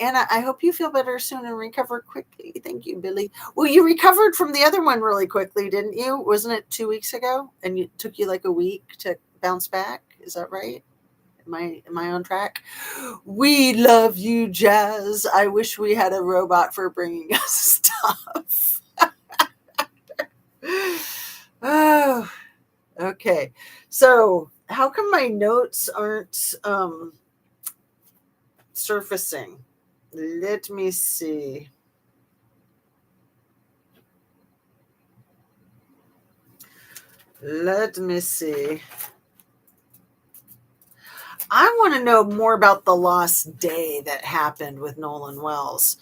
Anna, I hope you feel better soon and recover quickly. Thank you, Billy. Well, you recovered from the other one really quickly, didn't you? Wasn't it 2 weeks ago? And it took you like a week to bounce back? Is that right? Am I on track? We love you, Jazz. I wish we had a robot for bringing us stuff. Oh, okay. So how come my notes aren't surfacing? Let me see. I want to know more about the lost day that happened with Nolan Wells.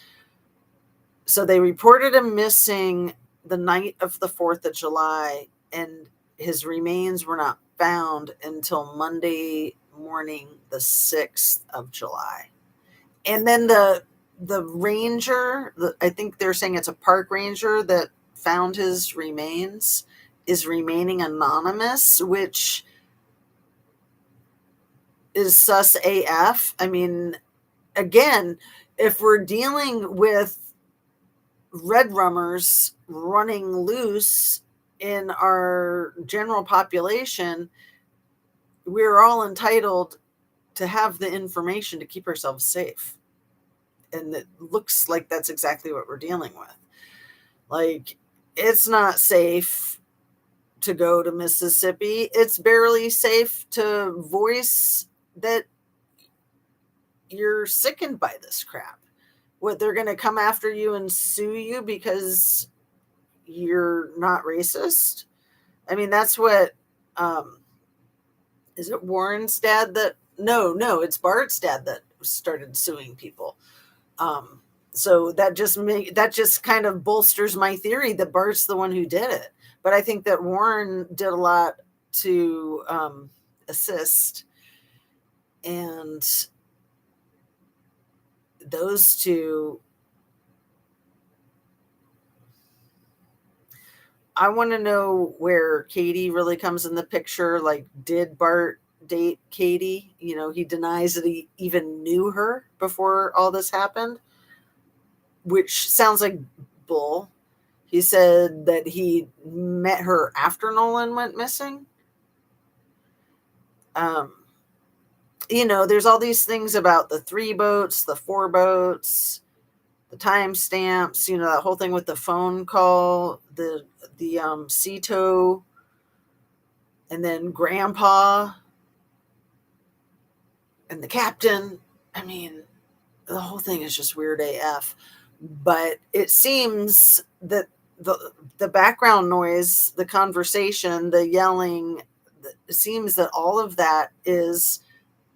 So they reported him missing the night of the 4th of July, and his remains were not found until Monday morning, the 6th of July. And then the ranger, I think they're saying it's a park ranger that found his remains, is remaining anonymous, which is sus AF. Again, if we're dealing with red rummers running loose in our general population, we're all entitled to have the information to keep ourselves safe. And it looks like that's exactly what we're dealing with. Like, it's not safe to go to Mississippi. It's barely safe to voice that you're sickened by this crap. What, they're going to come after you and sue you because you're not racist? I mean, that's what, is it Warren's dad that, no, it's Bart's dad that started suing people. So that just kind of bolsters my theory that Bart's the one who did it. But I think that Warren did a lot to assist, and those two, I want to know where Katie really comes in the picture. Like, did Bart date Katie? You know, he denies that he even knew her before all this happened, which sounds like bull. He said that he met her after Nolan went missing. You know, there's all these things about the 3 boats, the 4 boats, the timestamps, you know, that whole thing with the phone call, the Cito, and then Grandpa and the captain. I mean, the whole thing is just weird AF. But it seems that the background noise, the conversation, the yelling, it seems that all of that is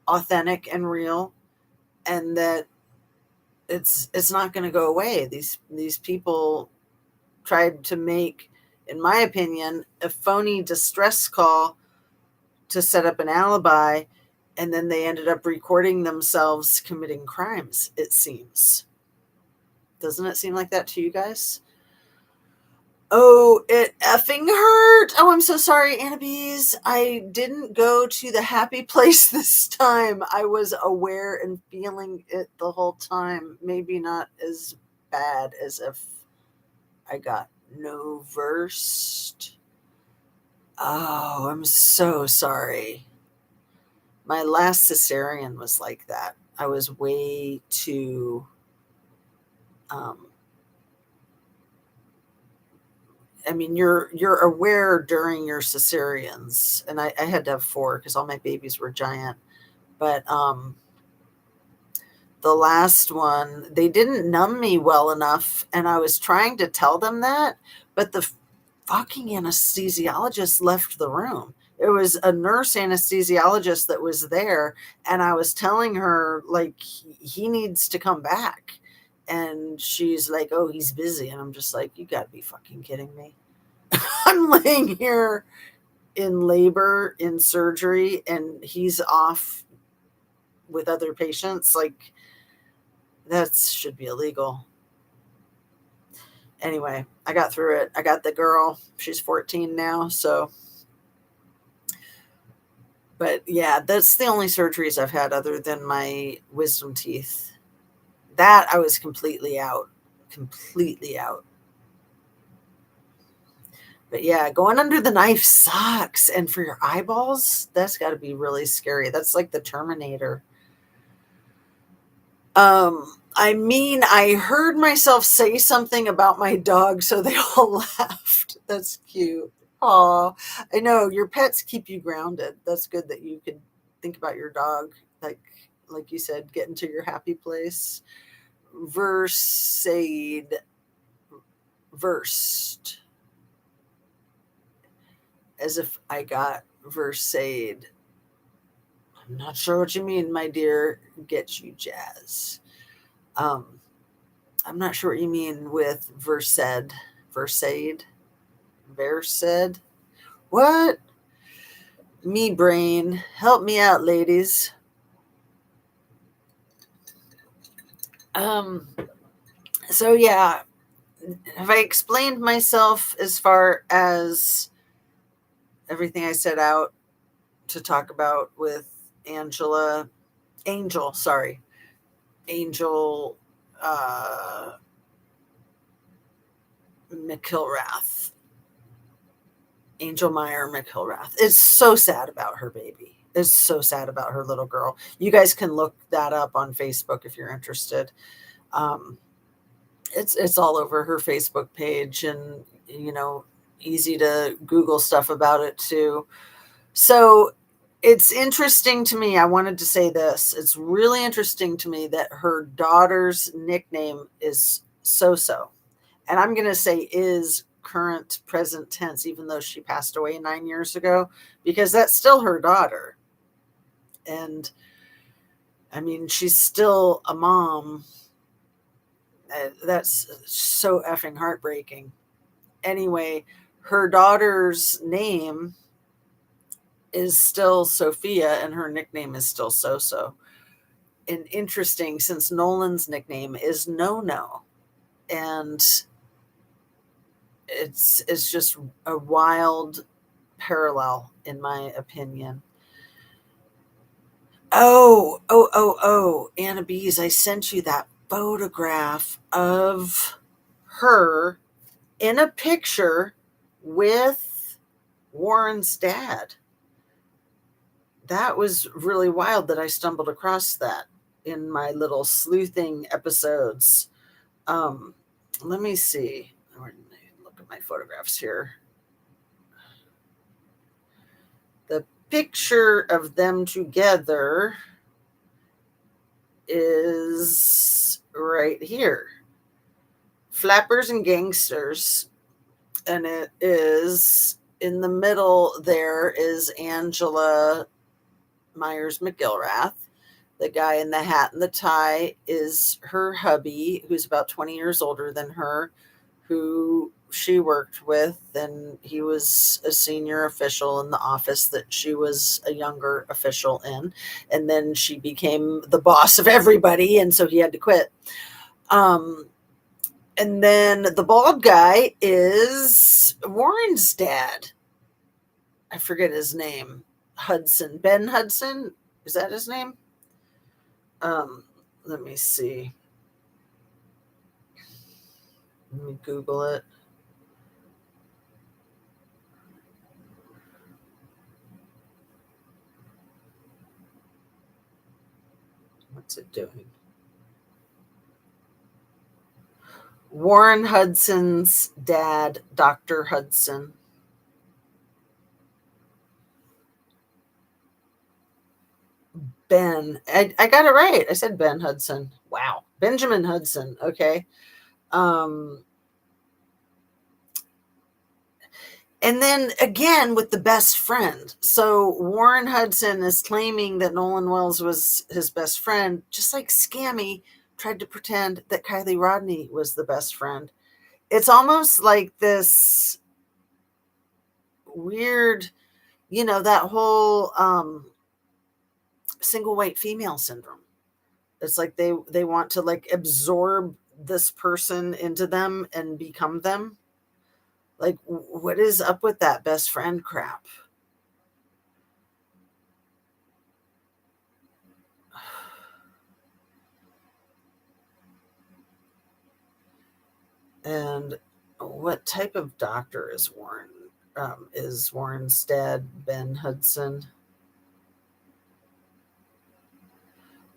authentic and real, and that it's not going to go away. These people tried to make, in my opinion, a phony distress call to set up an alibi, and then they ended up recording themselves committing crimes, it seems. Doesn't it seem like that to you guys? Oh, it effing hurt. Oh, I'm so sorry, Annabees. I didn't go to the happy place this time. I was aware and feeling it the whole time. Maybe not as bad as if I got no versed. Oh, I'm so sorry. My last cesarean was like that. I was way too I mean, you're aware during your cesareans, and I had to have 4 because all my babies were giant. But the last one, they didn't numb me well enough, and I was trying to tell them that, but the fucking anesthesiologist left the room. There was a nurse anesthesiologist that was there, and I was telling her, like, he needs to come back. And she's like, oh, he's busy. And I'm just like, you gotta be fucking kidding me. I'm laying here in labor, in surgery, and he's off with other patients. Like, that should be illegal. Anyway, I got through it. I got the girl. She's 14 now, so. But yeah, that's the only surgeries I've had other than my wisdom teeth. That I was completely out. But yeah, going under the knife sucks. And for your eyeballs, that's got to be really scary. That's like the Terminator. I mean, I heard myself say something about my dog, so they all laughed. That's cute. Aw, I know your pets keep you grounded. That's good that you could think about your dog, like you said, get into your happy place. Versed. As if I got versed. I'm not sure what you mean, my dear. Get you, Jazz. I'm not sure what you mean with versed. What? Me brain. Help me out, ladies. So yeah, have I explained myself as far as everything I set out to talk about with Angel McIlrath. Angel Meyer McIlrath. It's so sad about her baby. It's so sad about her little girl. You guys can look that up on Facebook if you're interested. It's all over her Facebook page, and you know, easy to Google stuff about it too. So it's interesting to me. I wanted to say this. It's really interesting to me that her daughter's nickname is So-So. And I'm going to say is current present tense, even though she passed away 9 years ago, because that's still her daughter. And I mean, she's still a mom. That's so effing heartbreaking. Anyway, her daughter's name is still Sophia and her nickname is still So-So. And interesting, since Nolan's nickname is No-No. And it's just a wild parallel, in my opinion. Anna Bees, I sent you that photograph of her in a picture with Warren's dad. That was really wild that I stumbled across that in my little sleuthing episodes. Let me see. Look at my photographs here. The picture of them together is right here. Flappers and Gangsters. And it is in the middle there is Angela Myers McGilrath. The guy in the hat and the tie is her hubby, who's about 20 years older than her, who she worked with, and he was a senior official in the office that she was a younger official in. And then she became the boss of everybody, and so he had to quit. And then the bald guy is Warren's dad. I forget his name. Hudson. Ben Hudson? Is that his name? Let me see. Let me Google it. What's it doing? Warren Hudson's dad, Dr. Hudson. Ben. I got it right. I said Ben Hudson. Wow. Benjamin Hudson. Okay. And then again with the best friend. So Warren Hudson is claiming that Nolan Wells was his best friend, just like Scammy tried to pretend that Kylie Rodney was the best friend. It's almost like this weird, that whole single white female syndrome. It's like they want to like absorb this person into them and become them. Like, what is up with that best friend crap? And what type of doctor is Warren? Is Warren's dad Ben Hudson?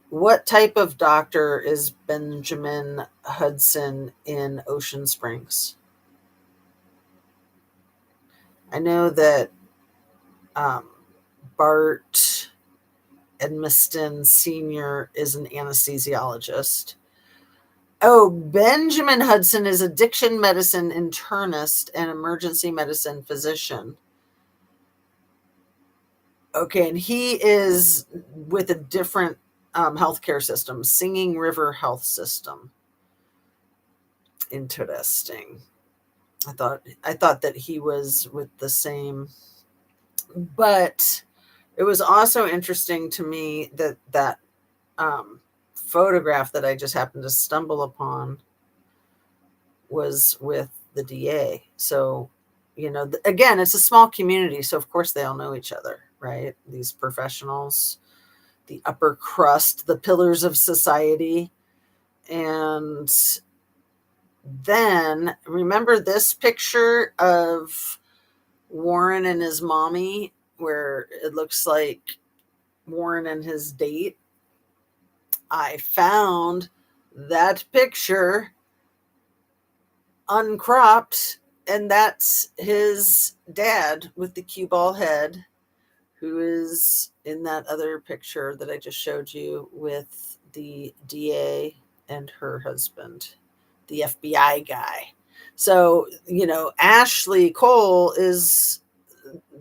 What type of doctor is Benjamin Hudson in Ocean Springs? I know that Bart Edmiston Sr. is an anesthesiologist. Oh, Benjamin Hudson is addiction medicine internist and emergency medicine physician. Okay, and he is with a different healthcare system, Singing River Health System. Interesting. I thought that he was with the same, but it was also interesting to me that photograph that I just happened to stumble upon was with the DA. So, again, it's a small community, so of course they all know each other, right? These professionals, the upper crust, the pillars of society. And then remember this picture of Warren and his mommy, where it looks like Warren and his date? I found that picture uncropped And that's his dad with the cue ball head, who is in that other picture that I just showed you with the DA and her husband, the FBI guy. So, Ashley Cole is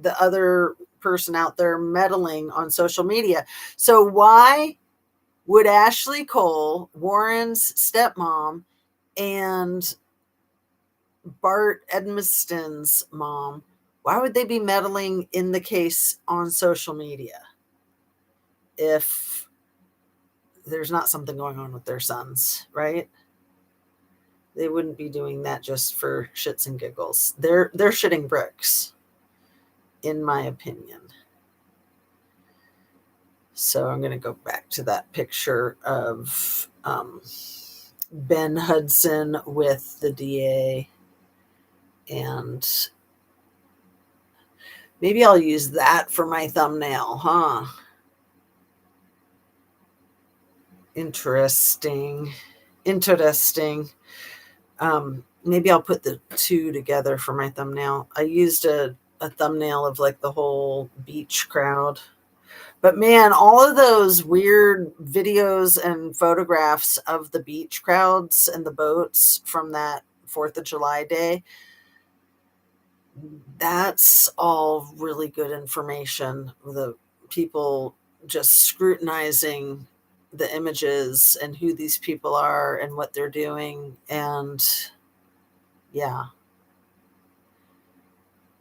the other person out there meddling on social media. So why would Ashley Cole, Warren's stepmom, and Bart Edmiston's mom, why would they be meddling in the case on social media if there's not something going on with their sons, right? They wouldn't be doing that just for shits and giggles. They're shitting bricks, in my opinion. So I'm going to go back to that picture of Ben Hudson with the DA, and maybe I'll use that for my thumbnail, huh? Interesting. Maybe I'll put the two together for my thumbnail. I used a thumbnail of like the whole beach crowd. But man, all of those weird videos and photographs of the beach crowds and the boats from that 4th of July day, that's all really good information. The people just scrutinizing the images and who these people are and what they're doing. And yeah,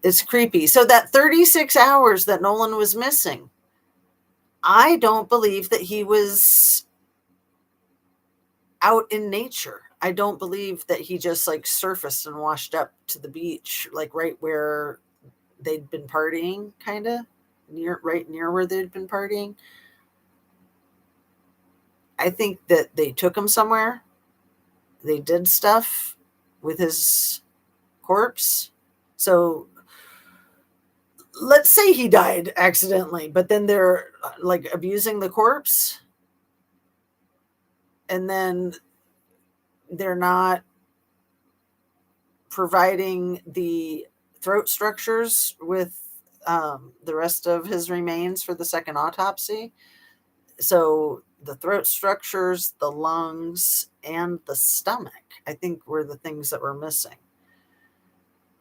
it's creepy. So that 36 hours that Nolan was missing, I don't believe that he was out in nature. I don't believe that he just like surfaced and washed up to the beach, like right where they'd been partying, kind of right near where they'd been partying. I think that they took him somewhere. They did stuff with his corpse. So let's say he died accidentally, but then they're like abusing the corpse. And then they're not providing the throat structures with the rest of his remains for the second autopsy. So the throat structures, the lungs, and the stomach, I think, were the things that were missing.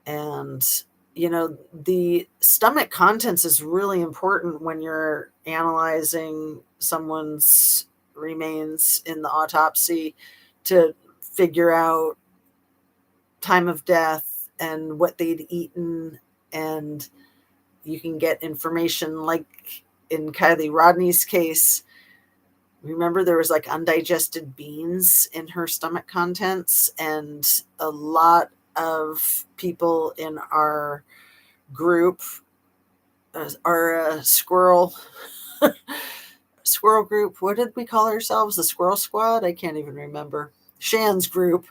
And, the stomach contents is really important when you're analyzing someone's remains in the autopsy to figure out time of death and what they'd eaten. And you can get information like in Kylie Rodney's case. Remember, there was like undigested beans in her stomach contents, and a lot of people in our group, our squirrel group, what did we call ourselves? The Squirrel Squad? I can't even remember. Shan's group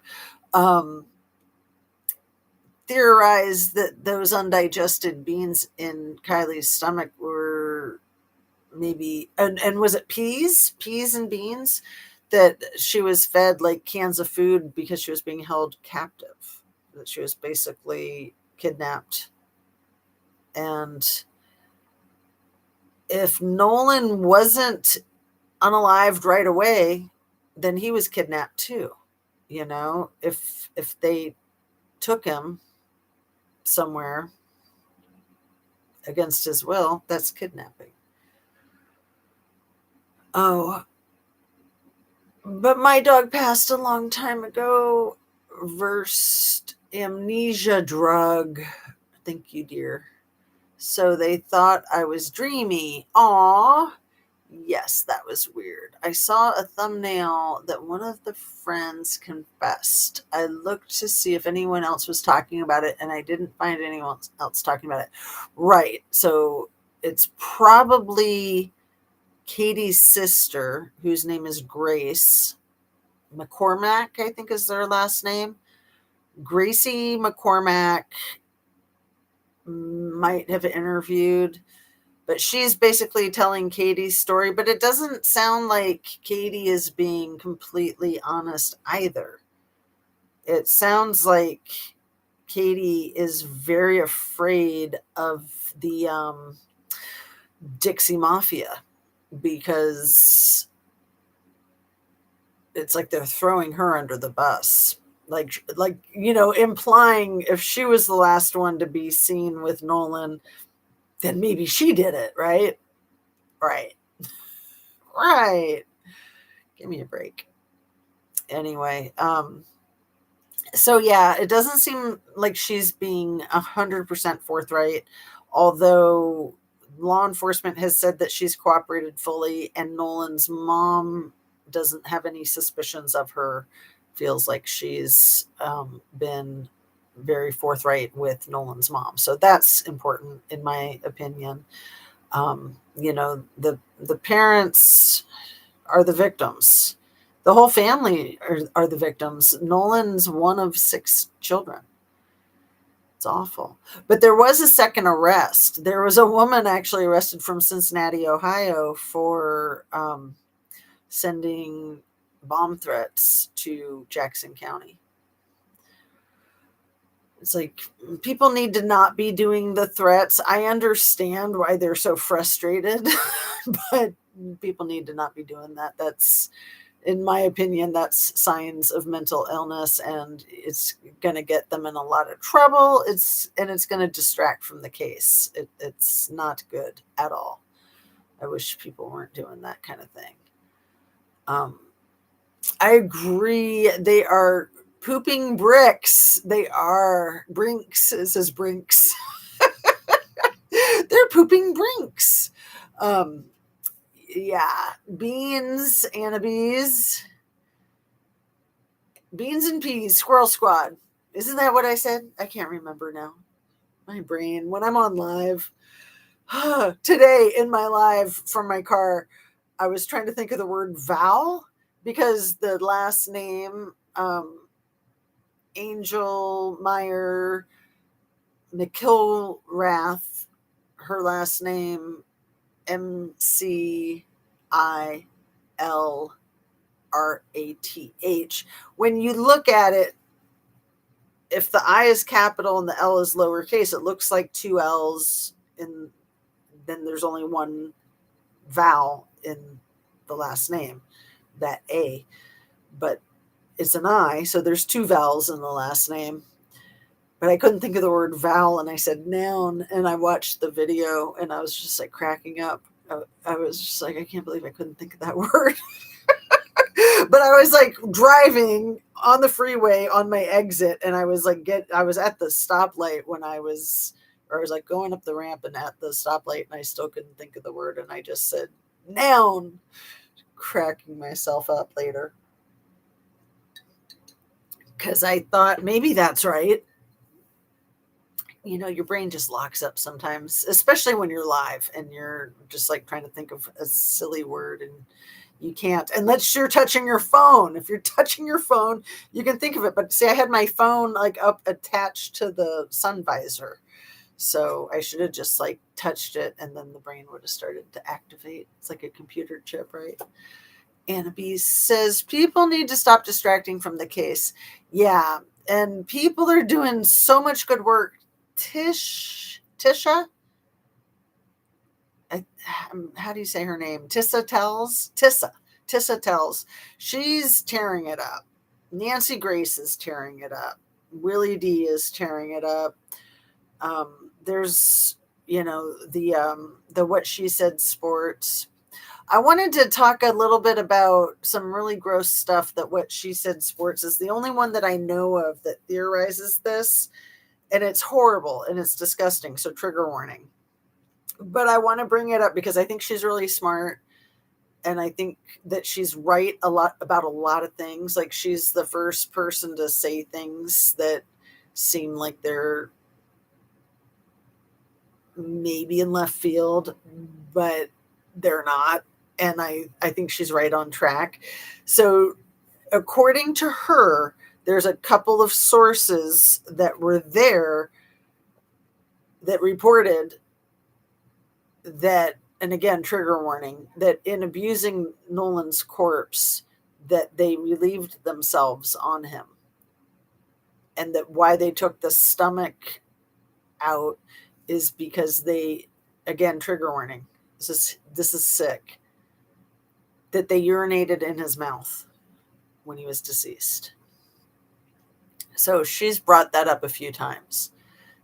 theorized that those undigested beans in Kylie's stomach were maybe, and was it peas and beans that she was fed like cans of food because she was being held captive, that she was basically kidnapped. And if Nolan wasn't unalived right away, then he was kidnapped too. If they took him somewhere against his will, that's kidnapping. Oh, but my dog passed a long time ago. Versed amnesia drug. Thank you, dear. So they thought I was dreamy. Aw. Yes, that was weird. I saw a thumbnail that one of the friends confessed. I looked to see if anyone else was talking about it, and I didn't find anyone else talking about it. Right. So it's probably Katie's sister, whose name is Grace McCormack, I think is their last name. Gracie McCormack might have interviewed, but she's basically telling Katie's story, but it doesn't sound like Katie is being completely honest either. It sounds like Katie is very afraid of the Dixie Mafia, because it's like they're throwing her under the bus. Like, implying if she was the last one to be seen with Nolan, then maybe she did it, right? Right. Right. Give me a break. Anyway, so yeah, it doesn't seem like she's being 100% forthright, although law enforcement has said that she's cooperated fully, and Nolan's mom doesn't have any suspicions of her, feels like she's been very forthright with Nolan's mom. So that's important, in my opinion. The parents are the victims. The whole family are the victims. Nolan's one of 6 children. It's awful. But there was a second arrest. There was a woman actually arrested from Cincinnati, Ohio, for sending bomb threats to Jackson County. It's like, people need to not be doing the threats. I understand why they're so frustrated, but people need to not be doing that. That's, in my opinion, that's signs of mental illness, and it's going to get them in a lot of trouble. It's going to distract from the case. It's not good at all. I wish people weren't doing that kind of thing. I agree. They are pooping bricks. They are brinks. It says brinks. They're pooping brinks. Yeah. Beans, Annabees. Beans and peas, Squirrel Squad. Isn't that what I said? I can't remember now. My brain, when I'm on live. Today in my live from my car, I was trying to think of the word Val, because the last name, Angel Meyer McIlrath, her last name McIlrath. When you look at it, if the I is capital and the L is lowercase, it looks like 2 L's, and then there's only one vowel in the last name, that A. But it's an I, so there's 2 vowels in the last name. But I couldn't think of the word vowel, and I said noun, and I watched the video, and I was just like cracking up. I was just like, I can't believe I couldn't think of that word. But I was like driving on the freeway on my exit, and I was like, I was at the stoplight when I was like going up the ramp and at the stoplight, and I still couldn't think of the word, and I just said noun, cracking myself up later, because I thought maybe that's right. Your brain just locks up sometimes, especially when you're live and you're just like trying to think of a silly word, and you can't, unless you're touching your phone. If you're touching your phone, you can think of it. But see, I had my phone like up attached to the sun visor, so I should have just like touched it, and then the brain would have started to activate. It's like a computer chip, right? Annabee says people need to stop distracting from the case. Yeah, and people are doing so much good work. Tisha, how do you say her name? Tissa tells. She's tearing it up. Nancy Grace is tearing it up. Willie D is tearing it up. There's the What She Said Sports. I wanted to talk a little bit about some really gross stuff that What She Said Sports is the only one that I know of that theorizes this. And it's horrible and it's disgusting. So trigger warning. But I want to bring it up because I think she's really smart. And I think that she's right about a lot of things. Like, she's the first person to say things that seem like they're maybe in left field, but they're not. And I think she's right on track. So according to her, there's a couple of sources that were there that reported that, and again, trigger warning, that in abusing Nolan's corpse, that they relieved themselves on him. and that why they took the stomach out is because they, again, trigger warning. This is sick. That they urinated in his mouth when he was deceased. So she's brought that up a few times.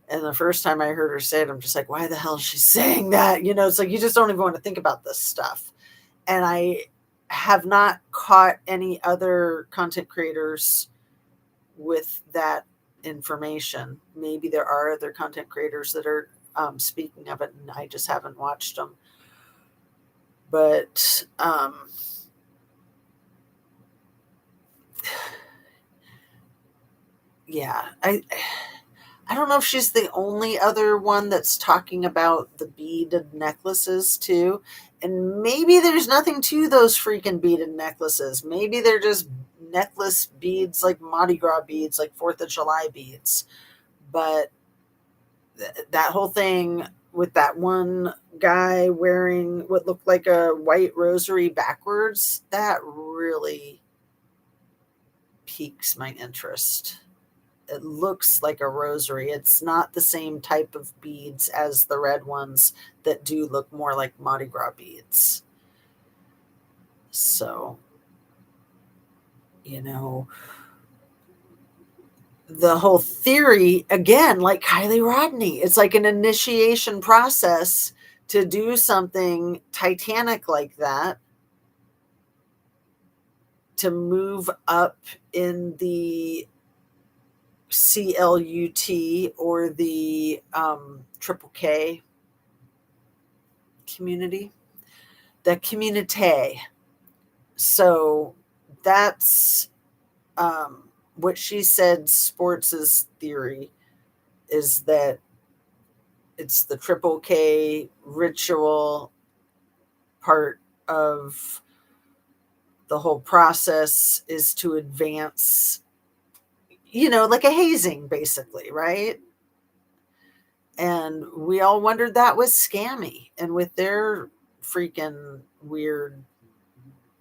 And the first time I heard her say it, I'm just like, why the hell is she saying that? You know, it's like you just don't even want to think about this stuff. And I have not caught any other content creators with that information. Maybe there are other content creators that are speaking of it, and I just haven't watched them. But yeah, I don't know if she's the only other one that's talking about the beaded necklaces too. And maybe there's nothing to those freaking beaded necklaces. Maybe they're just necklace beads, like Mardi Gras beads, like 4th of July beads. But that whole thing with that one guy wearing what looked like a white rosary backwards, that really piques my interest. It looks like a rosary. It's not the same type of beads as the red ones that do look more like Mardi Gras beads. So, you know, the whole theory, again, like Kylie Rodney, it's like an initiation process to do something titanic like that, to move up in the CLUT or the Triple K community, the community. So that's what she said. Sports' theory is that it's the Triple K ritual part of the whole process is to advance, you know, like a hazing, basically, right? And we all wondered that was scammy, and with their freaking weird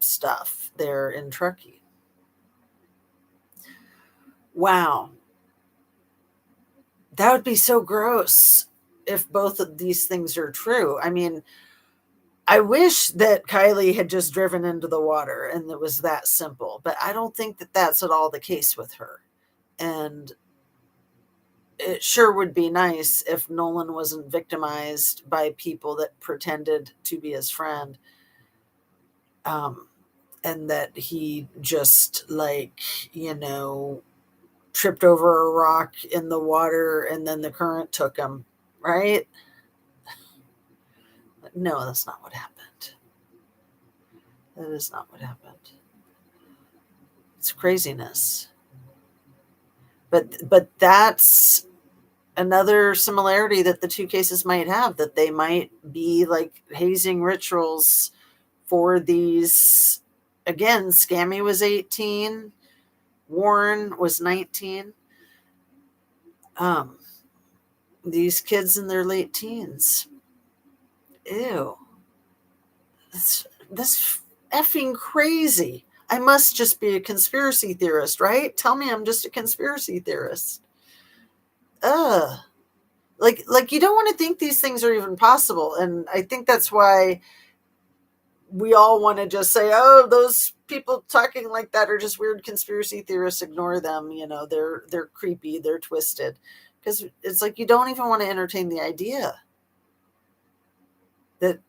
stuff there in Truckee. Wow. That would be so gross if both of these things are true. I mean, I wish that Kylie had just driven into the water and it was that simple, but I don't think that that's at all the case with her. And it sure would be nice if Nolan wasn't victimized by people that pretended to be his friend. And that he just, like, you know, tripped over a rock in the water and then the current took him, right? No, that's not what happened. That is not what happened. It's craziness. But that's another similarity that the two cases might have, that they might be like hazing rituals for these. Again, Scammy was 18, Warren was 19. These kids in their late teens. Ew. That's effing crazy. I must just be a conspiracy theorist, right? Tell me I'm just a conspiracy theorist. Ugh. Like you don't want to think these things are even possible. And I think that's why we all want to just say, oh, those people talking like that are just weird conspiracy theorists. Ignore them. You know, they're creepy. They're twisted. Because it's like you don't even want to entertain the idea that,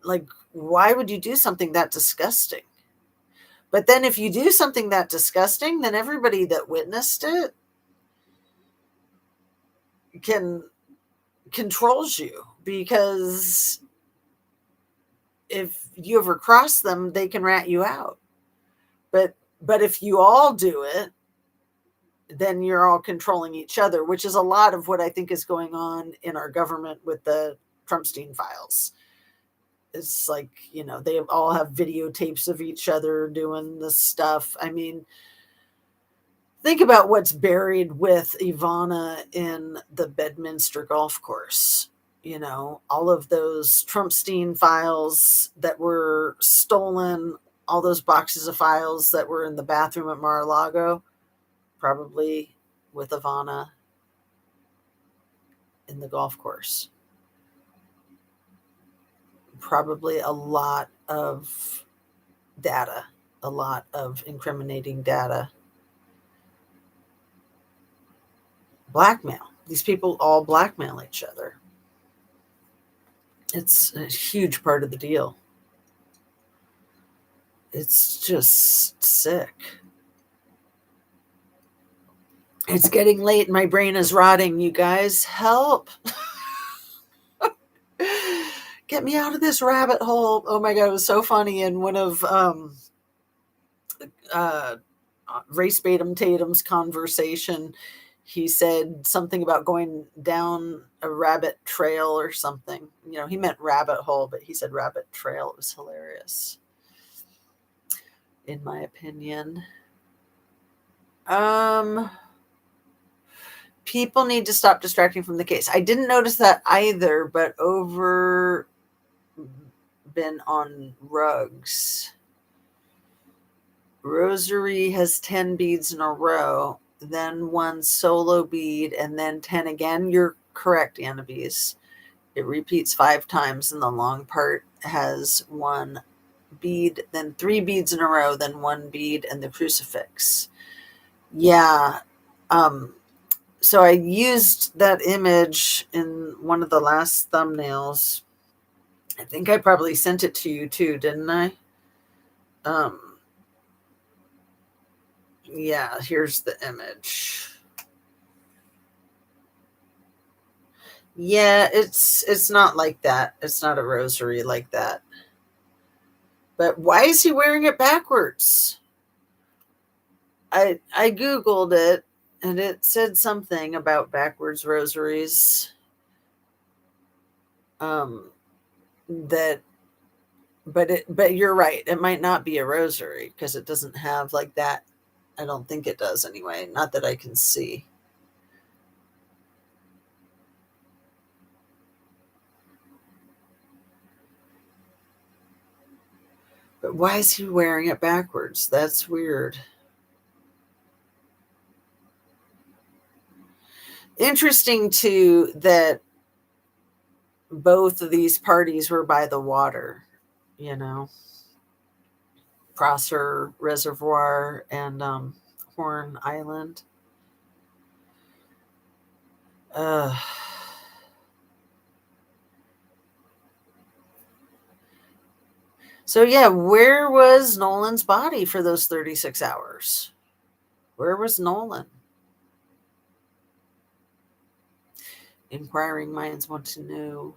like, why would you do something that disgusting? But then if you do something that disgusting, then everybody that witnessed it controls you, because if you ever cross them, they can rat you out. But if you all do it, then you're all controlling each other, which is a lot of what I think is going on in our government with the Trumpstein files. It's like, you know, they all have videotapes of each other doing this stuff. I mean, think about what's buried with Ivana in the Bedminster golf course. You know, all of those Trumpstein files that were stolen, all those boxes of files that were in the bathroom at Mar-a-Lago, probably with Ivana in the golf course. Probably a lot of data, a lot of incriminating data. Blackmail. These people all blackmail each other. It's a huge part of the deal. It's just sick. It's getting late and my brain is rotting. You guys, help. Get me out of this rabbit hole. Oh my God, it was so funny. In one of Race Batum Tatum's conversation, he said something about going down a rabbit trail or something. You know, he meant rabbit hole, but he said rabbit trail. It was hilarious, in my opinion. People need to stop distracting from the case. I didn't notice that either, but over been on rugs. Rosary has 10 beads in a row, then one solo bead, and then 10 again. You're correct, Annabise. It repeats 5 times, and the long part has 1 bead, then 3 beads in a row, then 1 bead, and the crucifix. Yeah. So I used that image in one of the last thumbnails. I think I probably sent it to you too, didn't I? Yeah, here's the image. Yeah, it's not like that. It's not a rosary like that. But why is he wearing it backwards? I Googled it and it said something about backwards rosaries. That but you're right. It might not be a rosary because it doesn't have like that. I don't think it does anyway. Not that I can see. But why is he wearing it backwards? That's weird. Interesting too that both of these parties were by the water, you know, Prosser Reservoir and Horn Island. So yeah, where was Nolan's body for those 36 hours? Where was Nolan? Inquiring minds want to know.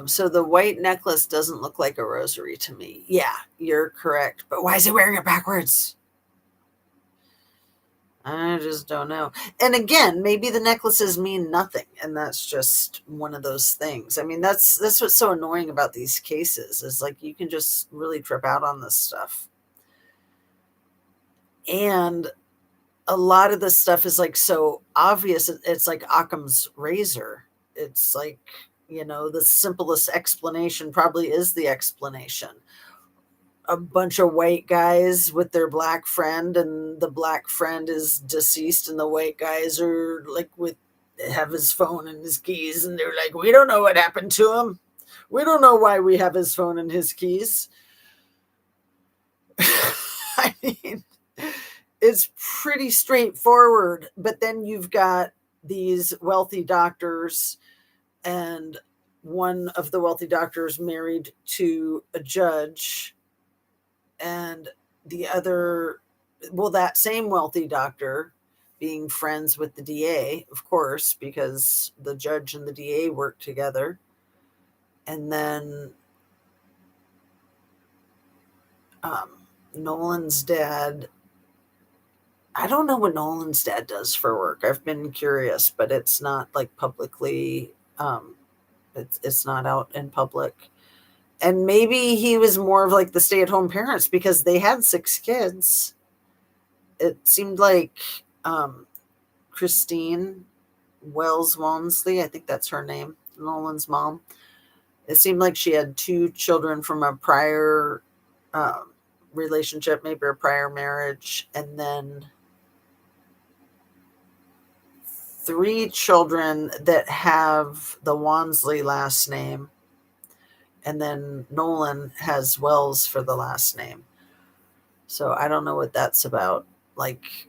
So the white necklace doesn't look like a rosary to me. Yeah, you're correct. But why is he wearing it backwards? I just don't know. And again, maybe the necklaces mean nothing, and that's just one of those things. I mean, that's what's so annoying about these cases is like you can just really trip out on this stuff. And a lot of this stuff is like so obvious. It's like Occam's razor. It's like, you know, the simplest explanation probably is the explanation. A bunch of white guys with their black friend, and the black friend is deceased, and the white guys are like have his phone and his keys, and they're like, we don't know what happened to him. We don't know why we have his phone and his keys. I mean, it's pretty straightforward. But then you've got these wealthy doctors, and one of the wealthy doctors married to a judge, and the other, well, that same wealthy doctor being friends with the DA, of course, because the judge and the DA work together. And then Nolan's dad, I don't know what Nolan's dad does for work. I've been curious, but it's not like publicly, it's not out in public. And maybe he was more of like the stay-at-home parents because they had 6 kids. It seemed like Christine Wells Walmsley, I think that's her name, Nolan's mom. It seemed like she had 2 children from a prior relationship, maybe a prior marriage, and then 3 children that have the Wansley last name, and then Nolan has Wells for the last name. So I don't know what that's about. Like,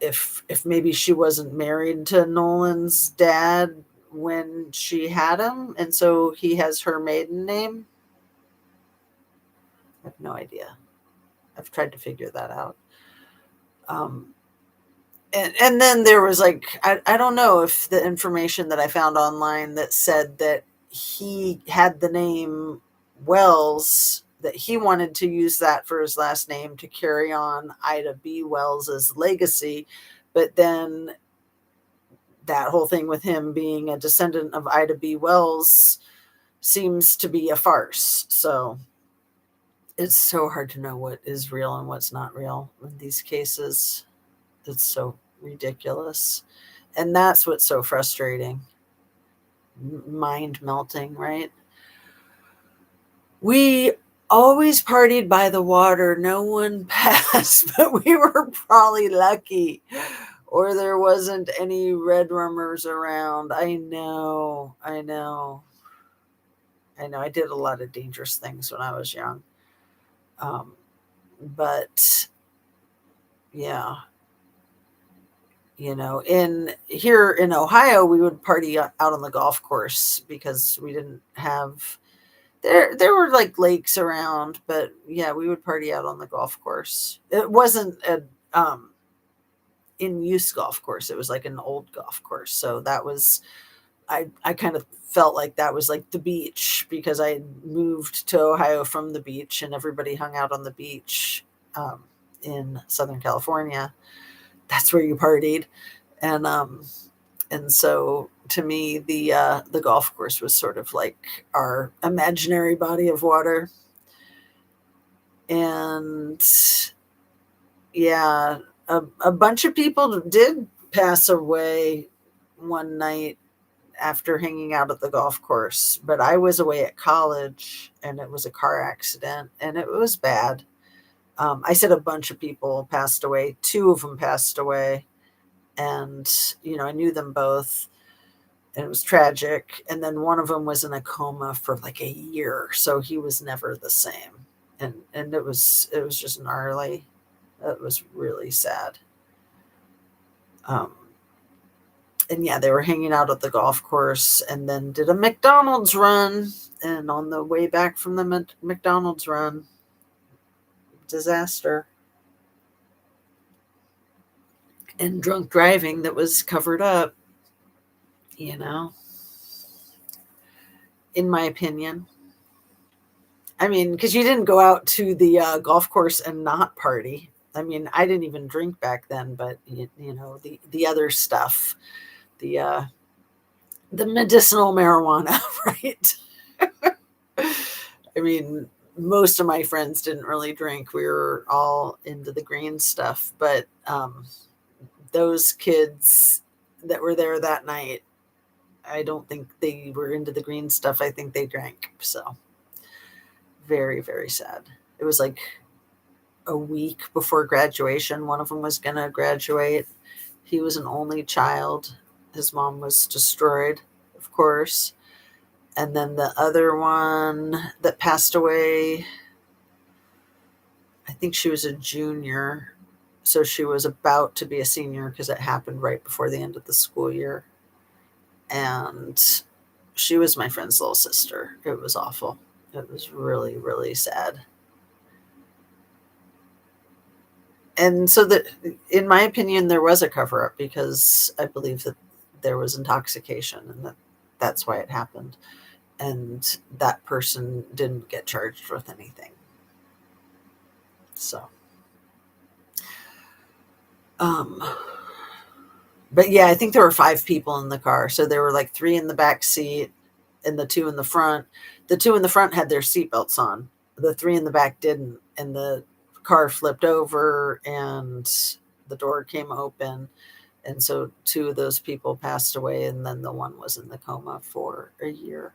if maybe she wasn't married to Nolan's dad when she had him, and so he has her maiden name. I have no idea. I've tried to figure that out. And then there was like, I don't know if the information that I found online that said that he had the name Wells, that he wanted to use that for his last name to carry on Ida B. Wells's legacy. But then that whole thing with him being a descendant of Ida B. Wells seems to be a farce. So it's so hard to know what is real and what's not real in these cases. It's so ridiculous. And that's what's so frustrating. Mind melting, right? We always partied by the water. No one passed, but we were probably lucky. Or there wasn't any red rummers around. I know. I did a lot of dangerous things when I was young. But yeah. Here in Ohio, we would party out on the golf course because we didn't have there were like lakes around, but yeah, we would party out on the golf course. It wasn't a in use golf course. It was like an old golf course. So that was I kind of felt like that was like the beach because I moved to Ohio from the beach and everybody hung out on the beach in Southern California. That's where you partied. And so to me, the golf course was sort of like our imaginary body of water. And yeah, a bunch of people did pass away one night after hanging out at the golf course, but I was away at college and it was a car accident and it was bad. I said a bunch of people passed away. 2 of them passed away. And, I knew them both and it was tragic. And then one of them was in a coma for like a year. So he was never the same. And it was just gnarly. It was really sad. And yeah, they were hanging out at the golf course and then did a McDonald's run. And on the way back from the McDonald's run, disaster. And drunk driving that was covered up, in my opinion. I mean, because you didn't go out to the golf course and not party. I mean, I didn't even drink back then, but the other stuff, the medicinal marijuana, right? I mean, most of my friends didn't really drink. We were all into the green stuff, but those kids that were there that night, I don't think they were into the green stuff. I think they drank. So very, very sad. It was like a week before graduation. One of them was going to graduate. He was an only child. His mom was destroyed, of course. And then the other one that passed away, I think she was a junior. So she was about to be a senior because it happened right before the end of the school year. And she was my friend's little sister. It was awful. It was really, really sad. And so that, in my opinion, there was a cover-up because I believe that there was intoxication and that's why it happened. And that person didn't get charged with anything. So, but yeah, I think there were 5 people in the car. So there were like 3 in the back seat and the 2 in the front. The 2 in the front had their seatbelts on. The 3 in the back didn't. And the car flipped over and the door came open. And so 2 of those people passed away. And then the one was in the coma for a year.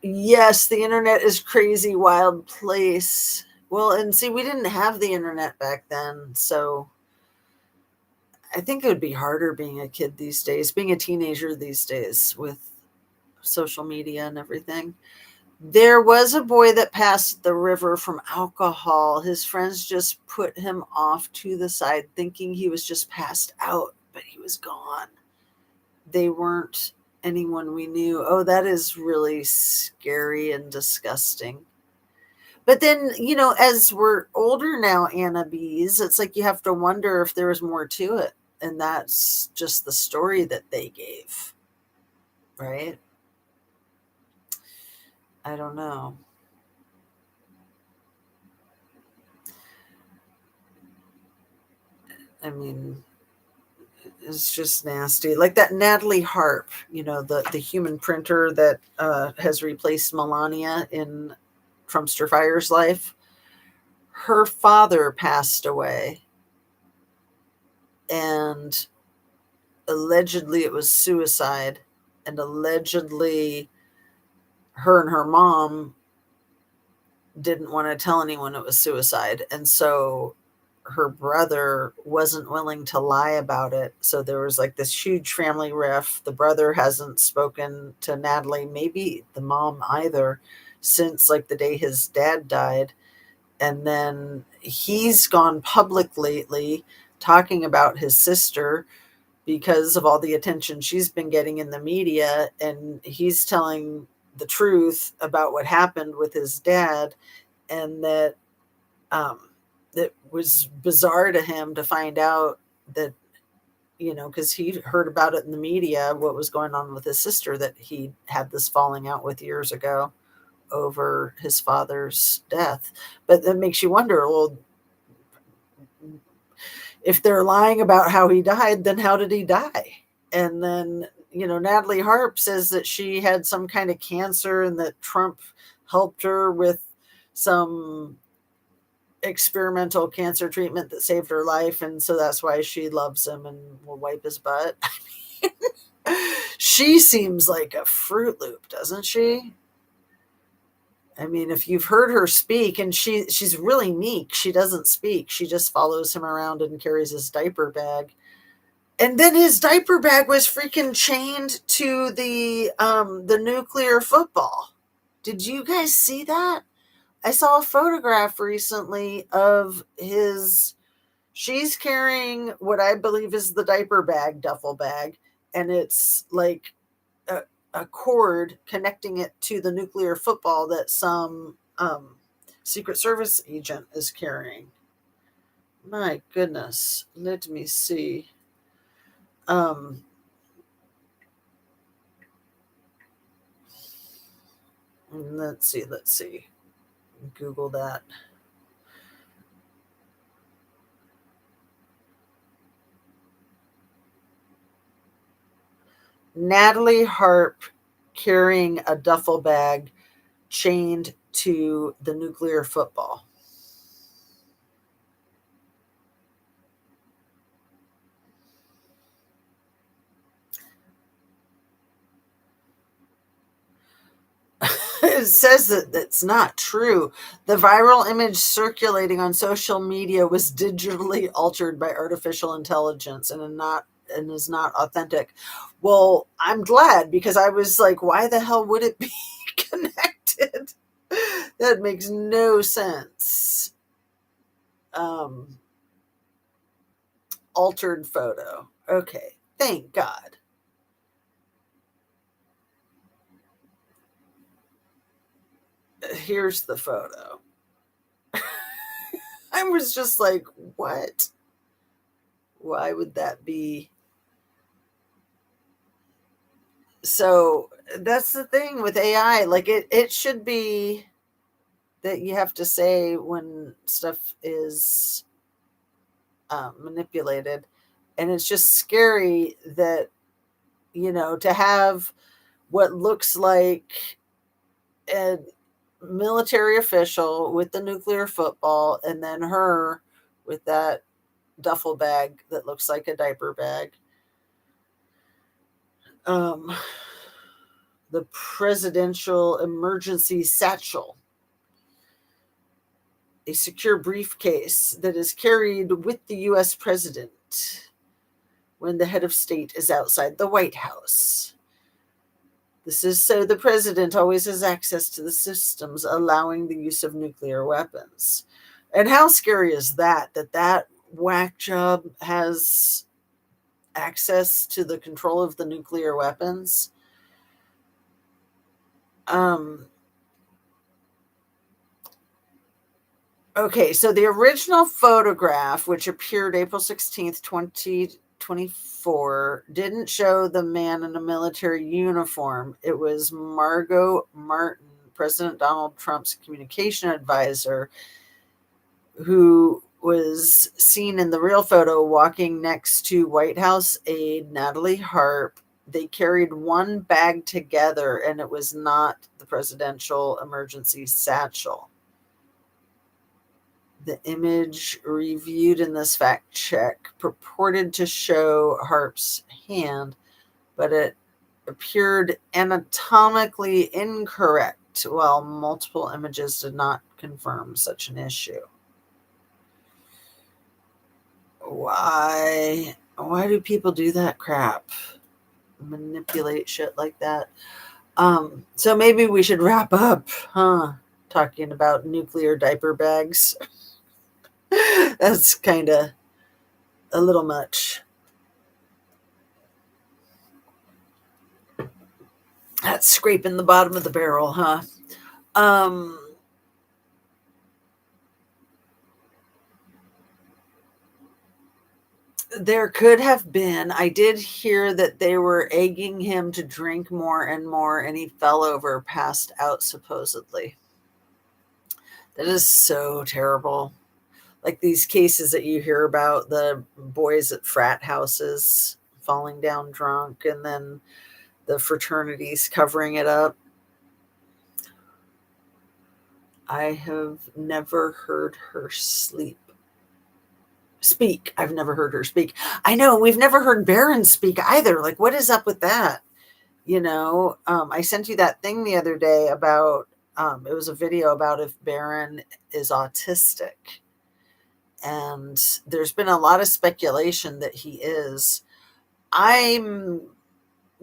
Yes, the internet is crazy, wild place. Well, and see, we didn't have the internet back then, so I think it would be harder being a kid these days, being a teenager these days with social media and everything. There was a boy that passed the river from alcohol. His friends just put him off to the side, thinking he was just passed out, but he was gone. They weren't anyone we knew. Oh, that is really scary and disgusting. But then, as we're older now, Anna Bees, it's like you have to wonder if there was more to it. And that's just the story that they gave, right? I don't know. I mean, it's just nasty. Like that Natalie Harp, the human printer that has replaced Melania in Trumpster Fire's life. Her father passed away, and allegedly it was suicide, and allegedly her and her mom didn't want to tell anyone it was suicide, and so her brother wasn't willing to lie about it. So there was like this huge family rift. The brother hasn't spoken to Natalie, maybe the mom either, since like the day his dad died. And then he's gone public lately talking about his sister because of all the attention she's been getting in the media, and he's telling the truth about what happened with his dad, and that it was bizarre to him to find out that, because he heard about it in the media, what was going on with his sister that he had this falling out with years ago over his father's death. But that makes you wonder, well, if they're lying about how he died, then how did he die? And then, Natalie Harp says that she had some kind of cancer and that Trump helped her with some experimental cancer treatment that saved her life. And so that's why she loves him and will wipe his butt. She seems like a Fruit Loop, doesn't she? I mean, if you've heard her speak, and she's really meek. She doesn't speak. She just follows him around and carries his diaper bag. And then his diaper bag was freaking chained to the nuclear football. Did you guys see that? I saw a photograph recently of she's carrying what I believe is the diaper bag, duffel bag, and it's like a cord connecting it to the nuclear football that some Secret Service agent is carrying. My goodness. Let me see. Um, let's see. Google that. Natalie Harp carrying a duffel bag chained to the nuclear football. It says that that's not true. The viral image circulating on social media was digitally altered by artificial intelligence and is not authentic. Well, I'm glad, because I was like, why the hell would it be connected? That makes no sense. Altered photo. Okay, thank God. Here's the photo. I was just like, what? Why would that be? So that's the thing with AI. Like it should be that you have to say when stuff is manipulated. And it's just scary that, to have what looks like a military official with the nuclear football, and then her with that duffel bag that looks like a diaper bag. Um, the presidential emergency satchel. a secure briefcase that is carried with the U.S. president when the head of state is outside the White House. This is so the president always has access to the systems allowing the use of nuclear weapons. And how scary is that whack job has access to the control of the nuclear weapons? Okay, so the original photograph, which appeared April 16th, 2024, didn't show the man in a military uniform. It was Margot Martin, President Donald Trump's communication advisor, who was seen in the real photo walking next to White House aide Natalie Harp. They carried one bag together, and it was not the presidential emergency satchel. The image reviewed in this fact check purported to show Harp's hand, but it appeared anatomically incorrect, while multiple images did not confirm such an issue. Why do people do that crap? Manipulate shit like that. So maybe we should wrap up, talking about nuclear diaper bags. That's kind of a little much. That's scraping the bottom of the barrel, huh? There could have been. I did hear that they were egging him to drink more and more, and he fell over, passed out, supposedly. That is so terrible. Like these cases that you hear about, the boys at frat houses falling down drunk, and then the fraternities covering it up. I have never heard her speak. I've never heard her speak. I know, we've never heard Barron speak either. Like, what is up with that? I sent you that thing the other day about, it was a video about if Barron is autistic. And there's been a lot of speculation that he is. I'm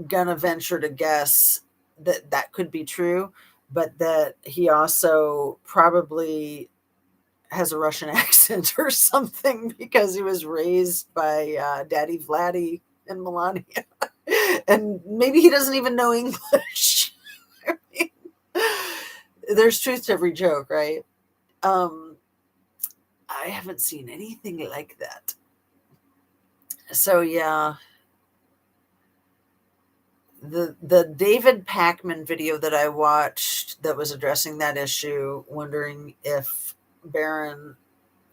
gonna venture to guess that that could be true, but that he also probably has a Russian accent or something because he was raised by Daddy Vladdy and Melania. And maybe he doesn't even know English. I mean, there's truth to every joke, right? I haven't seen anything like that. So yeah, the David Pakman video that I watched that was addressing that issue, wondering if Barron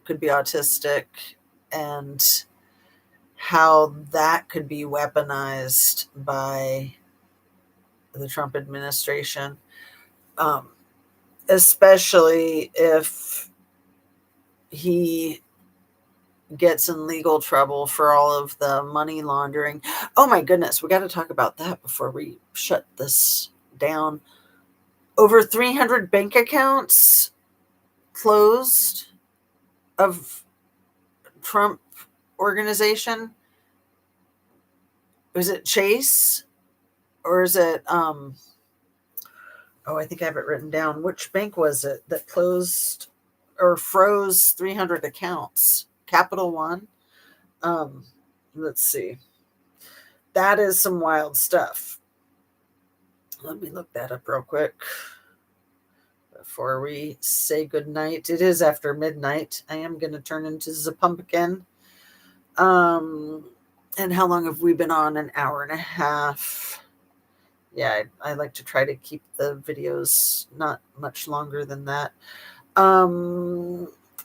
could be autistic and how that could be weaponized by the Trump administration, especially if he gets in legal trouble for all of the money laundering. Oh my goodness, we got to talk about that before we shut this down. Over 300 bank accounts closed of Trump organization. Was it Chase or is it I think I have it written down. Which bank was it that closed or froze 300 accounts? Capital One. Let's see. That is some wild stuff. Let me look that up real quick before we say goodnight. It is after midnight. I am going to turn into the pumpkin. And how long have we been on? An hour and a half. Yeah, I like to try to keep the videos not much longer than that.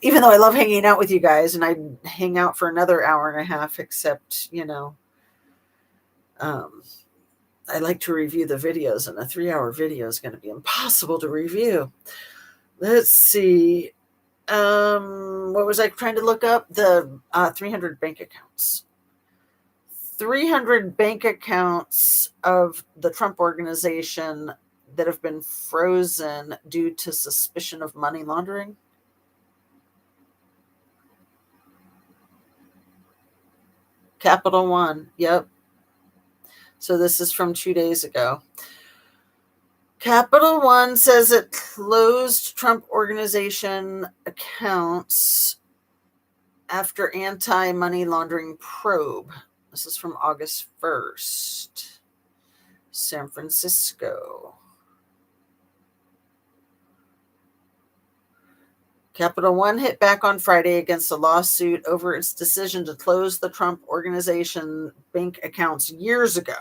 Even though I love hanging out with you guys, and I'd hang out for another hour and a half, except, I like to review the videos, and a 3-hour video is going to be impossible to review. Let's see. What was I trying to look up? The 300 bank accounts. 300 bank accounts of the Trump organization that have been frozen due to suspicion of money laundering. Capital One. Yep. So this is from 2 days ago. Capital One says it closed Trump Organization accounts after anti-money laundering probe. This is from August 1st. San Francisco. Capital One hit back on Friday against a lawsuit over its decision to close the Trump Organization bank accounts years ago,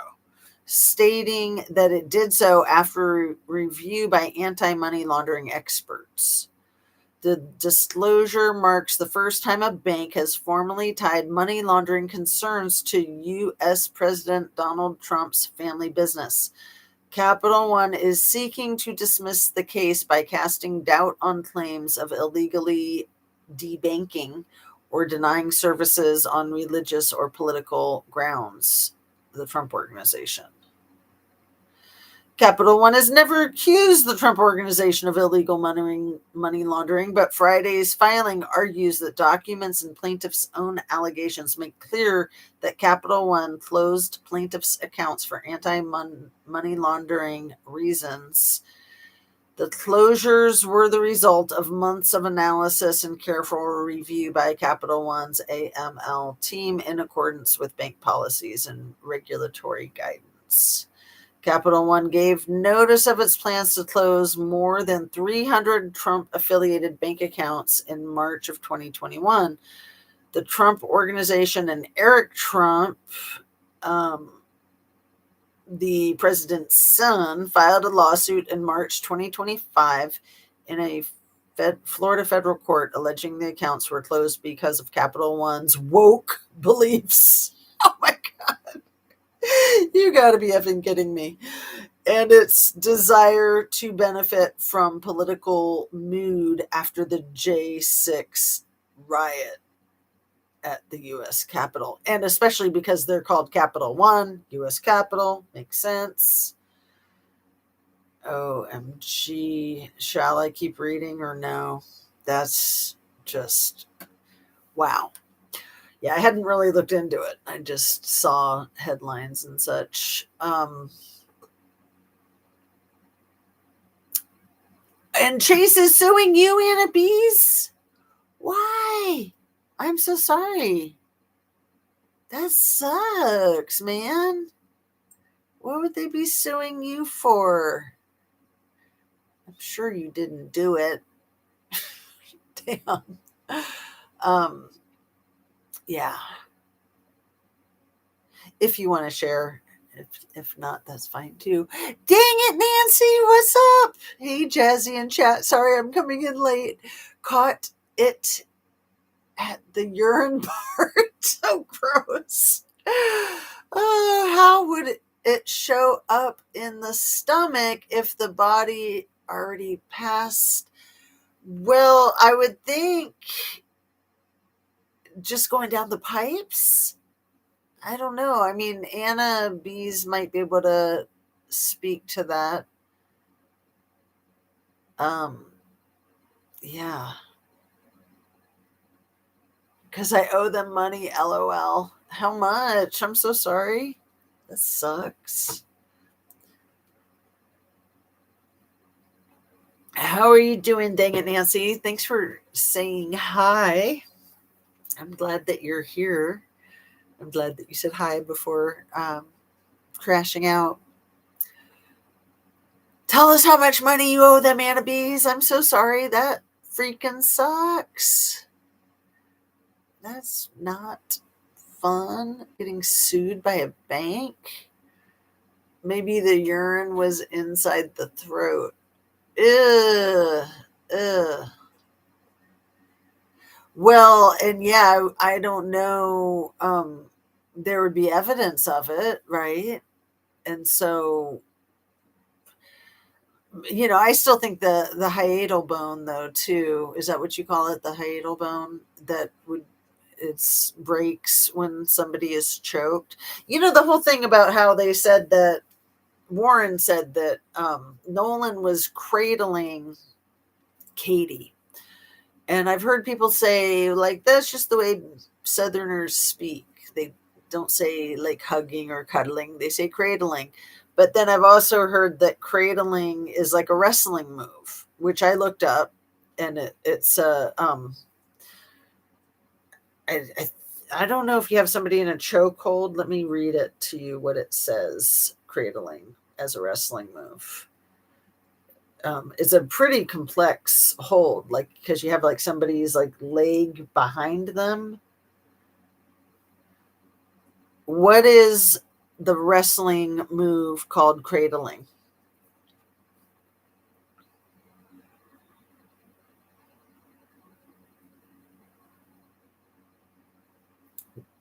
stating that it did so after review by anti-money laundering experts. The disclosure marks the first time a bank has formally tied money laundering concerns to U.S. President Donald Trump's family business. Capital One is seeking to dismiss the case by casting doubt on claims of illegally debanking or denying services on religious or political grounds, the Trump Organization. Capital One has never accused the Trump Organization of illegal money laundering, but Friday's filing argues that documents and plaintiffs' own allegations make clear that Capital One closed plaintiffs' accounts for anti-money laundering reasons. The closures were the result of months of analysis and careful review by Capital One's AML team in accordance with bank policies and regulatory guidance. Capital One gave notice of its plans to close more than 300 Trump-affiliated bank accounts in March of 2021. The Trump Organization and Eric Trump, the president's son, filed a lawsuit in March 2025 in a Florida federal court alleging the accounts were closed because of Capital One's woke beliefs. Oh my God. You got to be effing kidding me. And its desire to benefit from political mood after the J6 riot at the U.S. Capitol. And especially because they're called Capital One, U.S. Capitol. Makes sense. OMG. Shall I keep reading or no? That's just, wow. Yeah, I hadn't really looked into it. I just saw headlines and such. And Chase is suing you, Anna Bees? Why? I'm so sorry. That sucks, man. What would they be suing you for? I'm sure you didn't do it. Damn. Yeah. If you want to share, if not, that's fine too. Dang it, Nancy, what's up? Hey, Jazzy in chat. Sorry, I'm coming in late. Caught it at the urine part. So gross. How would it show up in the stomach if the body already passed? Well, I would think just going down the pipes. I don't know. I mean, Anna Bees might be able to speak to that. Yeah. Because I owe them money, LOL. How much? I'm so sorry. That sucks. How are you doing, dang it, Nancy? Thanks for saying hi. I'm glad that you're here. I'm glad that you said hi before crashing out. Tell us how much money you owe them, Anna Bees. I'm so sorry. That freaking sucks. That's not fun. Getting sued by a bank. Maybe the urine was inside the throat. Ugh. Well, and yeah, I don't know. There would be evidence of it, right? And so, I still think the hiatal bone, though, too. Is that what you call it? The hiatal bone that it breaks when somebody is choked. The whole thing about how they said that Warren said that Nolan was cradling Katie. And I've heard people say, like, that's just the way Southerners speak. They don't say like hugging or cuddling. They say cradling. But then I've also heard that cradling is like a wrestling move, which I looked up, and it's I I don't know if you have somebody in a chokehold. Let me read it to you what it says. Cradling as a wrestling move. It's a pretty complex hold, like because you have like somebody's like leg behind them. What is the wrestling move called cradling?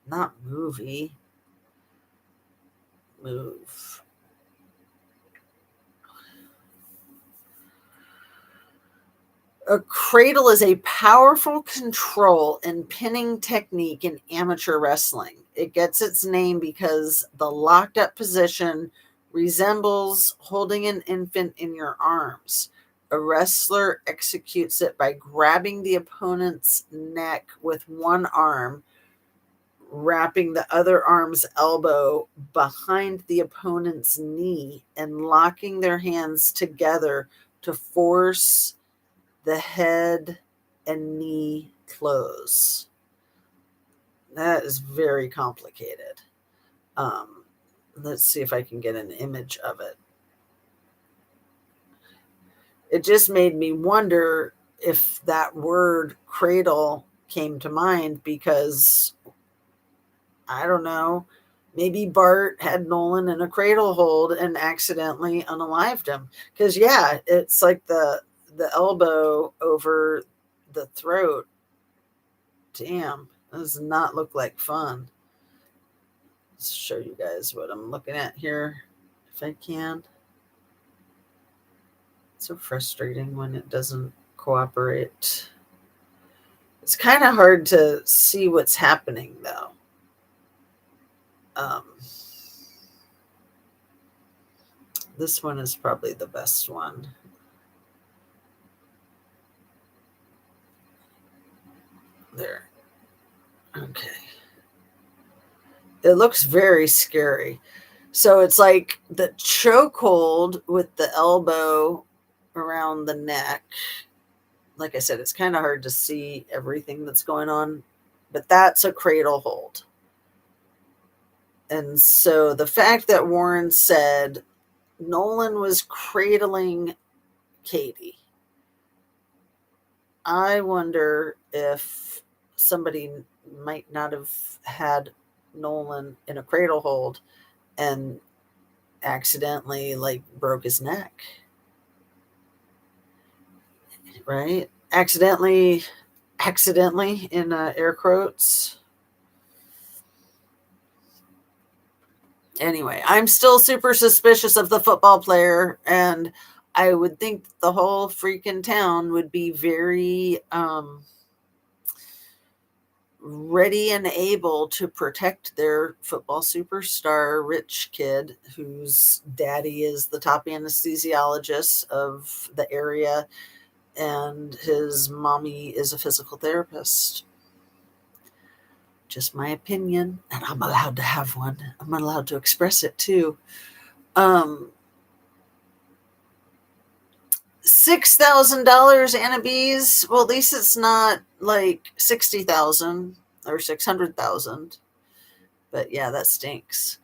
Not movie. Move. A cradle is a powerful control and pinning technique in amateur wrestling. It gets its name because the locked up position resembles holding an infant in your arms. A wrestler executes it by grabbing the opponent's neck with one arm, wrapping the other arm's elbow behind the opponent's knee, and locking their hands together to force the head and knee close. That is very complicated. Um, let's see if I can get an image of it. It just made me wonder if that word cradle came to mind because I don't know. Maybe Bart had Nolan in a cradle hold and accidentally unalived him. Because yeah, it's like the elbow over the throat. Damn, that does not look like fun. Let's show you guys what I'm looking at here, if I can. It's so frustrating when it doesn't cooperate. It's kind of hard to see what's happening though. This one is probably the best one. There. Okay. It looks very scary. So it's like the chokehold with the elbow around the neck. Like I said, it's kind of hard to see everything that's going on, but that's a cradle hold. And so the fact that Warren said Nolan was cradling Katie, I wonder if somebody might not have had Nolan in a cradle hold and accidentally like broke his neck. Right? Accidentally in air quotes. Anyway, I'm still super suspicious of the football player, and I would think the whole freaking town would be very ready and able to protect their football superstar rich kid whose daddy is the top anesthesiologist of the area and his mommy is a physical therapist. Just my opinion, and I'm allowed to have one. I'm allowed to express it too. $6,000 Annabees. Well, at least it's not like 60,000 or 600,000. But yeah, that stinks.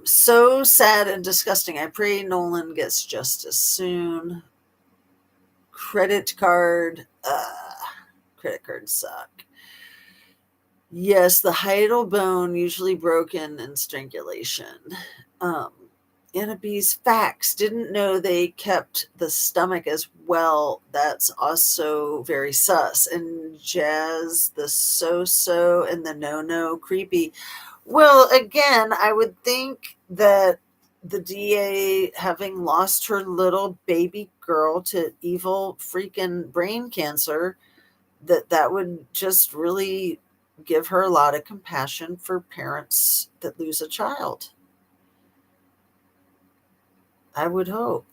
So sad and disgusting. I pray Nolan gets justice soon. Credit cards suck. Yes, the hiatal bone usually broken in strangulation. Annabees facts. Didn't know they kept the stomach as well. That's also very sus. And Jazz, the so-so and the no-no creepy. Well, again, I would think that the DA, having lost her little baby girl to evil freaking brain cancer, that would just really give her a lot of compassion for parents that lose a child. I would hope.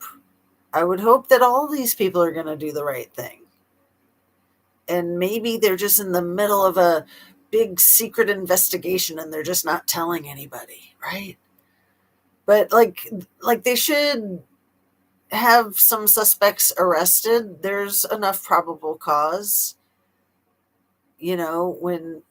I would hope that all these people are going to do the right thing. And maybe they're just in the middle of a big secret investigation and they're just not telling anybody, right? But like they should have some suspects arrested. There's enough probable cause, when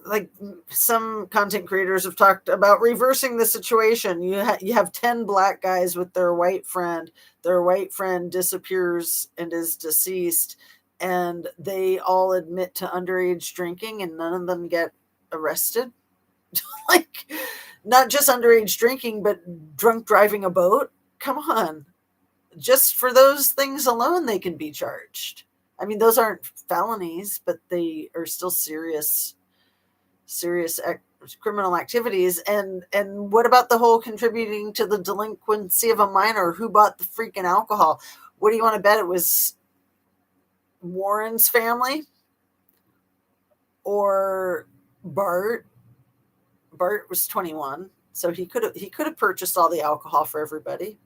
like some content creators have talked about reversing the situation. You have 10 black guys with their white friend. Their white friend disappears and is deceased, and they all admit to underage drinking and none of them get arrested. Like, not just underage drinking, but drunk driving a boat. Come on. Just for those things alone, they can be charged. I mean, those aren't felonies, but they are still serious criminal activities. And what about the whole contributing to the delinquency of a minor? Who bought the freaking alcohol? What do you want to bet? It was Warren's family or Bart? Bart was 21, so he could have purchased all the alcohol for everybody.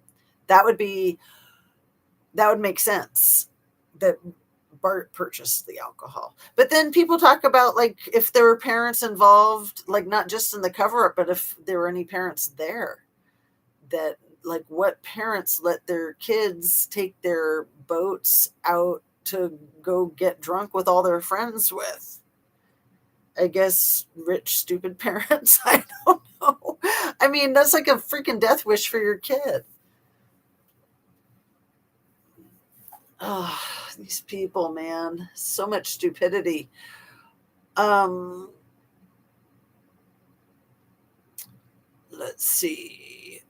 That would make sense that Bart purchased the alcohol. But then people talk about, like, if there were parents involved, like not just in the cover-up, but if there were any parents there, that, like, what parents let their kids take their boats out to go get drunk with all their friends with? I guess rich, stupid parents. I don't know. I mean, that's like a freaking death wish for your kid. Oh, these people, man. So much stupidity. Let's see.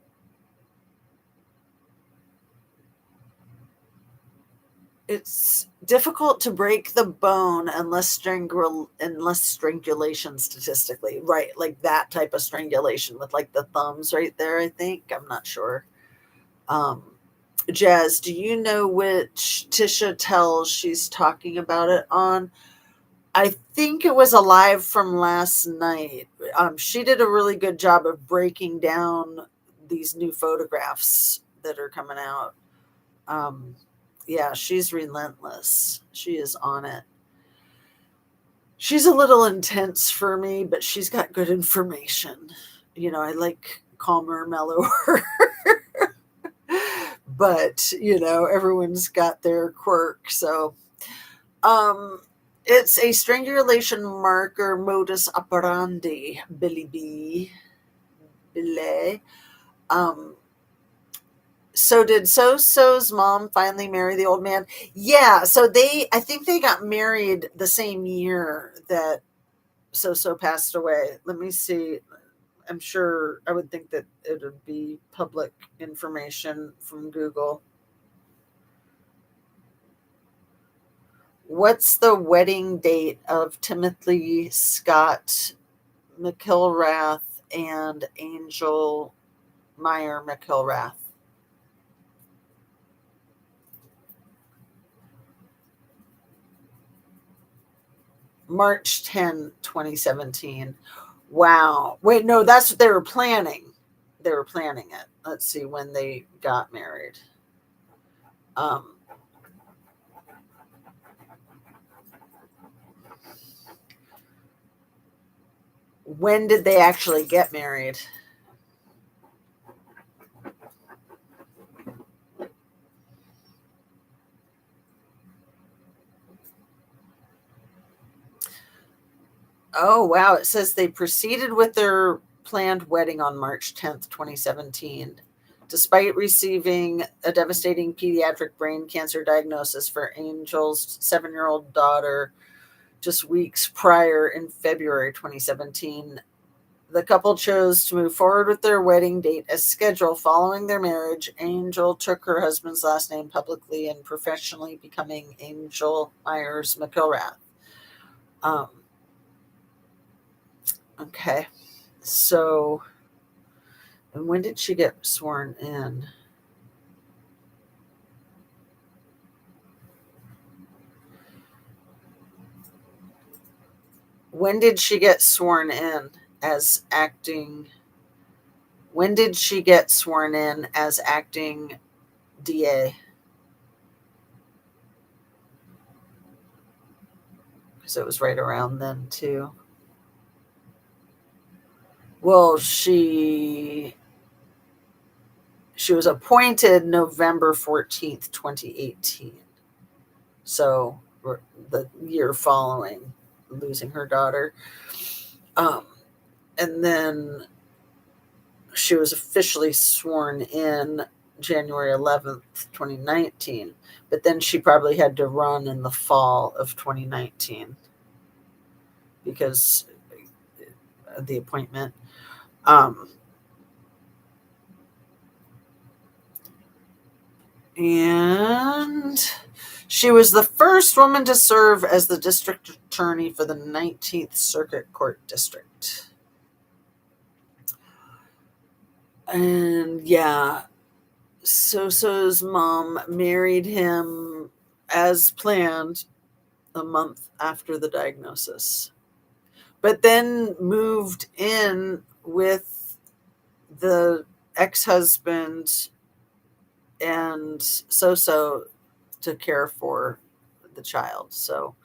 It's difficult to break the bone unless strangulation statistically, right? Like that type of strangulation with like the thumbs right there, I think. I'm not sure. Jazz, do you know which Tisha tells she's talking about it on? I think it was a live from last night. She did a really good job of breaking down these new photographs that are coming out. Yeah, she's relentless. She is on it. She's a little intense for me, but she's got good information. I like calmer, mellower. But, everyone's got their quirk. So, it's a strangulation marker modus operandi, Billy B. Billy. So did So-So's mom finally marry the old man? Yeah, so I think they got married the same year that So-So passed away. Let me see. I'm sure, I would think that it would be public information from Google. What's the wedding date of Timothy Scott McIlrath and Angel Meyer McIlrath? March 10, 2017. Wow. Wait, no, that's what they were planning. They were planning it. Let's see when they got married. When did they actually get married? Oh, wow. It says they proceeded with their planned wedding on March 10th, 2017, despite receiving a devastating pediatric brain cancer diagnosis for Angel's 7-year-old daughter just weeks prior in February 2017. The couple chose to move forward with their wedding date as scheduled. Following their marriage, Angel took her husband's last name publicly and professionally, becoming Angel Myers McIlrath. Okay, so, and when did she get sworn in? When did she get sworn in as acting? When did she get sworn in as acting DA? because it was right around then too. Well, she was appointed November 14th, 2018. So the year following losing her daughter. And then she was officially sworn in January 11th, 2019. But then she probably had to run in the fall of 2019 because of the appointment. And she was the first woman to serve as the district attorney for the 19th Circuit Court District. And yeah, Soso's mom married him as planned a month after the diagnosis, but then moved in with the ex-husband and Soso to care for the child. So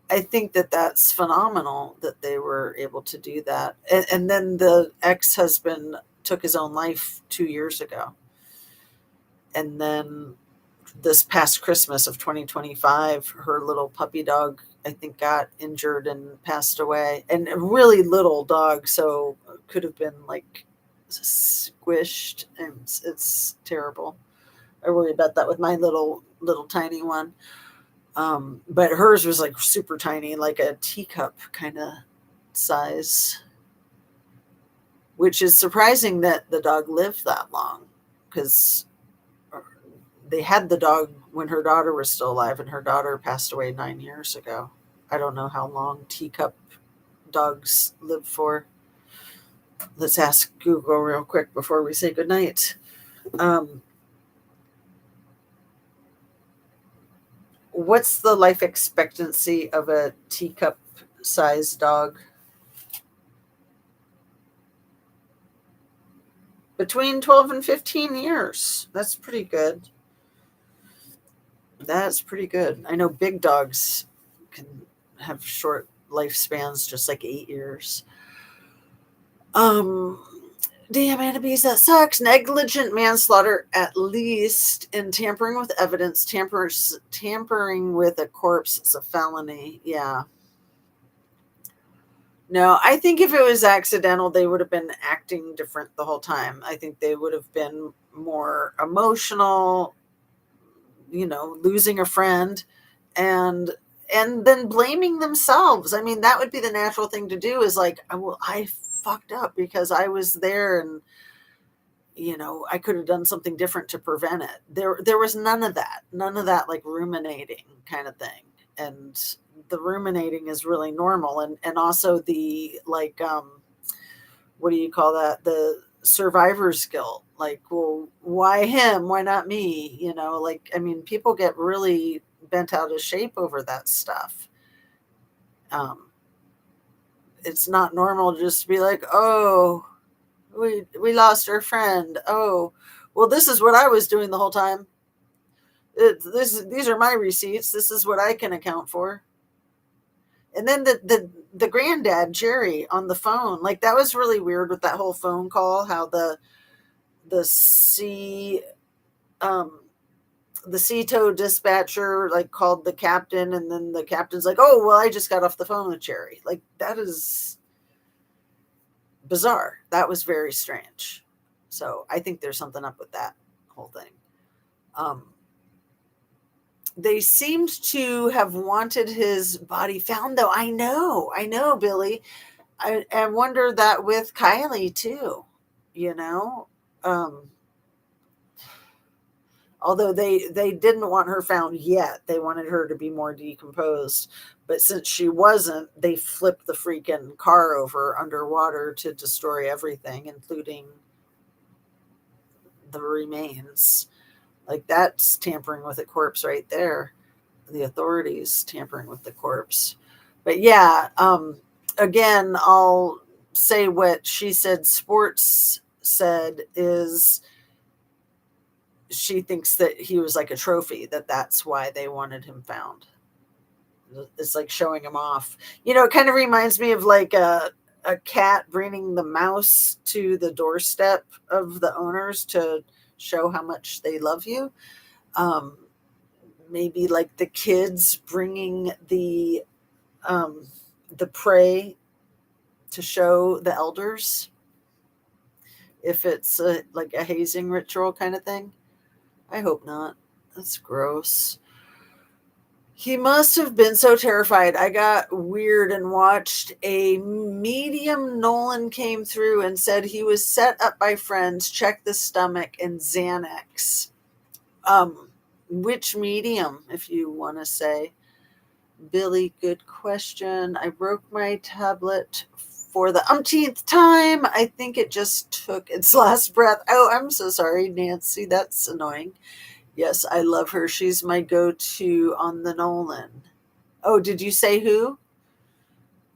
I think that that's phenomenal that they were able to do that. And then the ex-husband took his own life 2 years ago. And then this past Christmas of 2025, her little puppy dog, I think, got injured and passed away. And a really little dog, so could have been like squished. And it's terrible. I worry about that with my little tiny one. But hers was like super tiny, like a teacup kind of size, which is surprising that the dog lived that long, because they had the dog when her daughter was still alive, and her daughter passed away 9 years ago. I don't know how long teacup dogs live for. Let's ask Google real quick before we say goodnight. What's the life expectancy of a teacup-sized dog? Between 12 and 15 years. That's pretty good. That's pretty good. I know big dogs can have short lifespans, just like 8 years. Damn, Annabise, that sucks. Negligent manslaughter, at least, and tampering with evidence. Tampering with a corpse is a felony. Yeah. No, I think if it was accidental, they would have been acting different the whole time. I think they would have been more emotional, losing a friend, and then blaming themselves. I mean, that would be the natural thing to do, is like, well, I fucked up because I was there, and I could have done something different to prevent it. There was none of that like ruminating kind of thing. And the ruminating is really normal, and also the like what do you call that, the survivor's guilt, like, well, why him, why not me, like, I mean, people get really bent out of shape over that stuff. It's not normal just to be like, oh, we lost our friend, oh, well, this is what I was doing the whole time. These are my receipts, this is what I can account for. And then the granddad, Jerry, on the phone, like, that was really weird with that whole phone call, how the CATOZ dispatcher like called the captain, and then the captain's like, oh, well, I just got off the phone with Jerry. Like, that is bizarre. That was very strange. So I think there's something up with that whole thing. They seemed to have wanted his body found, though. I know, Billy. I wonder that with Kylie too, although they didn't want her found yet. They wanted her to be more decomposed. But since she wasn't, they flipped the freaking car over underwater to destroy everything, including the remains. Like, that's tampering with a corpse right there. The authorities tampering with the corpse. But yeah, again, I'll say what She Said Sports said is she thinks that he was like a trophy, that's why they wanted him found. it's like showing him off. It kind of reminds me of like a cat bringing the mouse to the doorstep of the owners to show how much they love you. Um, Maybe like the kids bringing the prey to show the elders, if it's like a hazing ritual kind of thing. I hope not. That's gross. He must have been so terrified. I got weird and watched a medium. Nolan came through and said he was set up by friends, check the stomach, and Xanax. Which medium, if you want to say? Billy, good question. I broke my tablet for the umpteenth time. I think it just took its last breath. Oh, I'm so sorry, Nancy. That's annoying. Yes, I love her. She's my go-to on the Nolan. Oh, did you say who?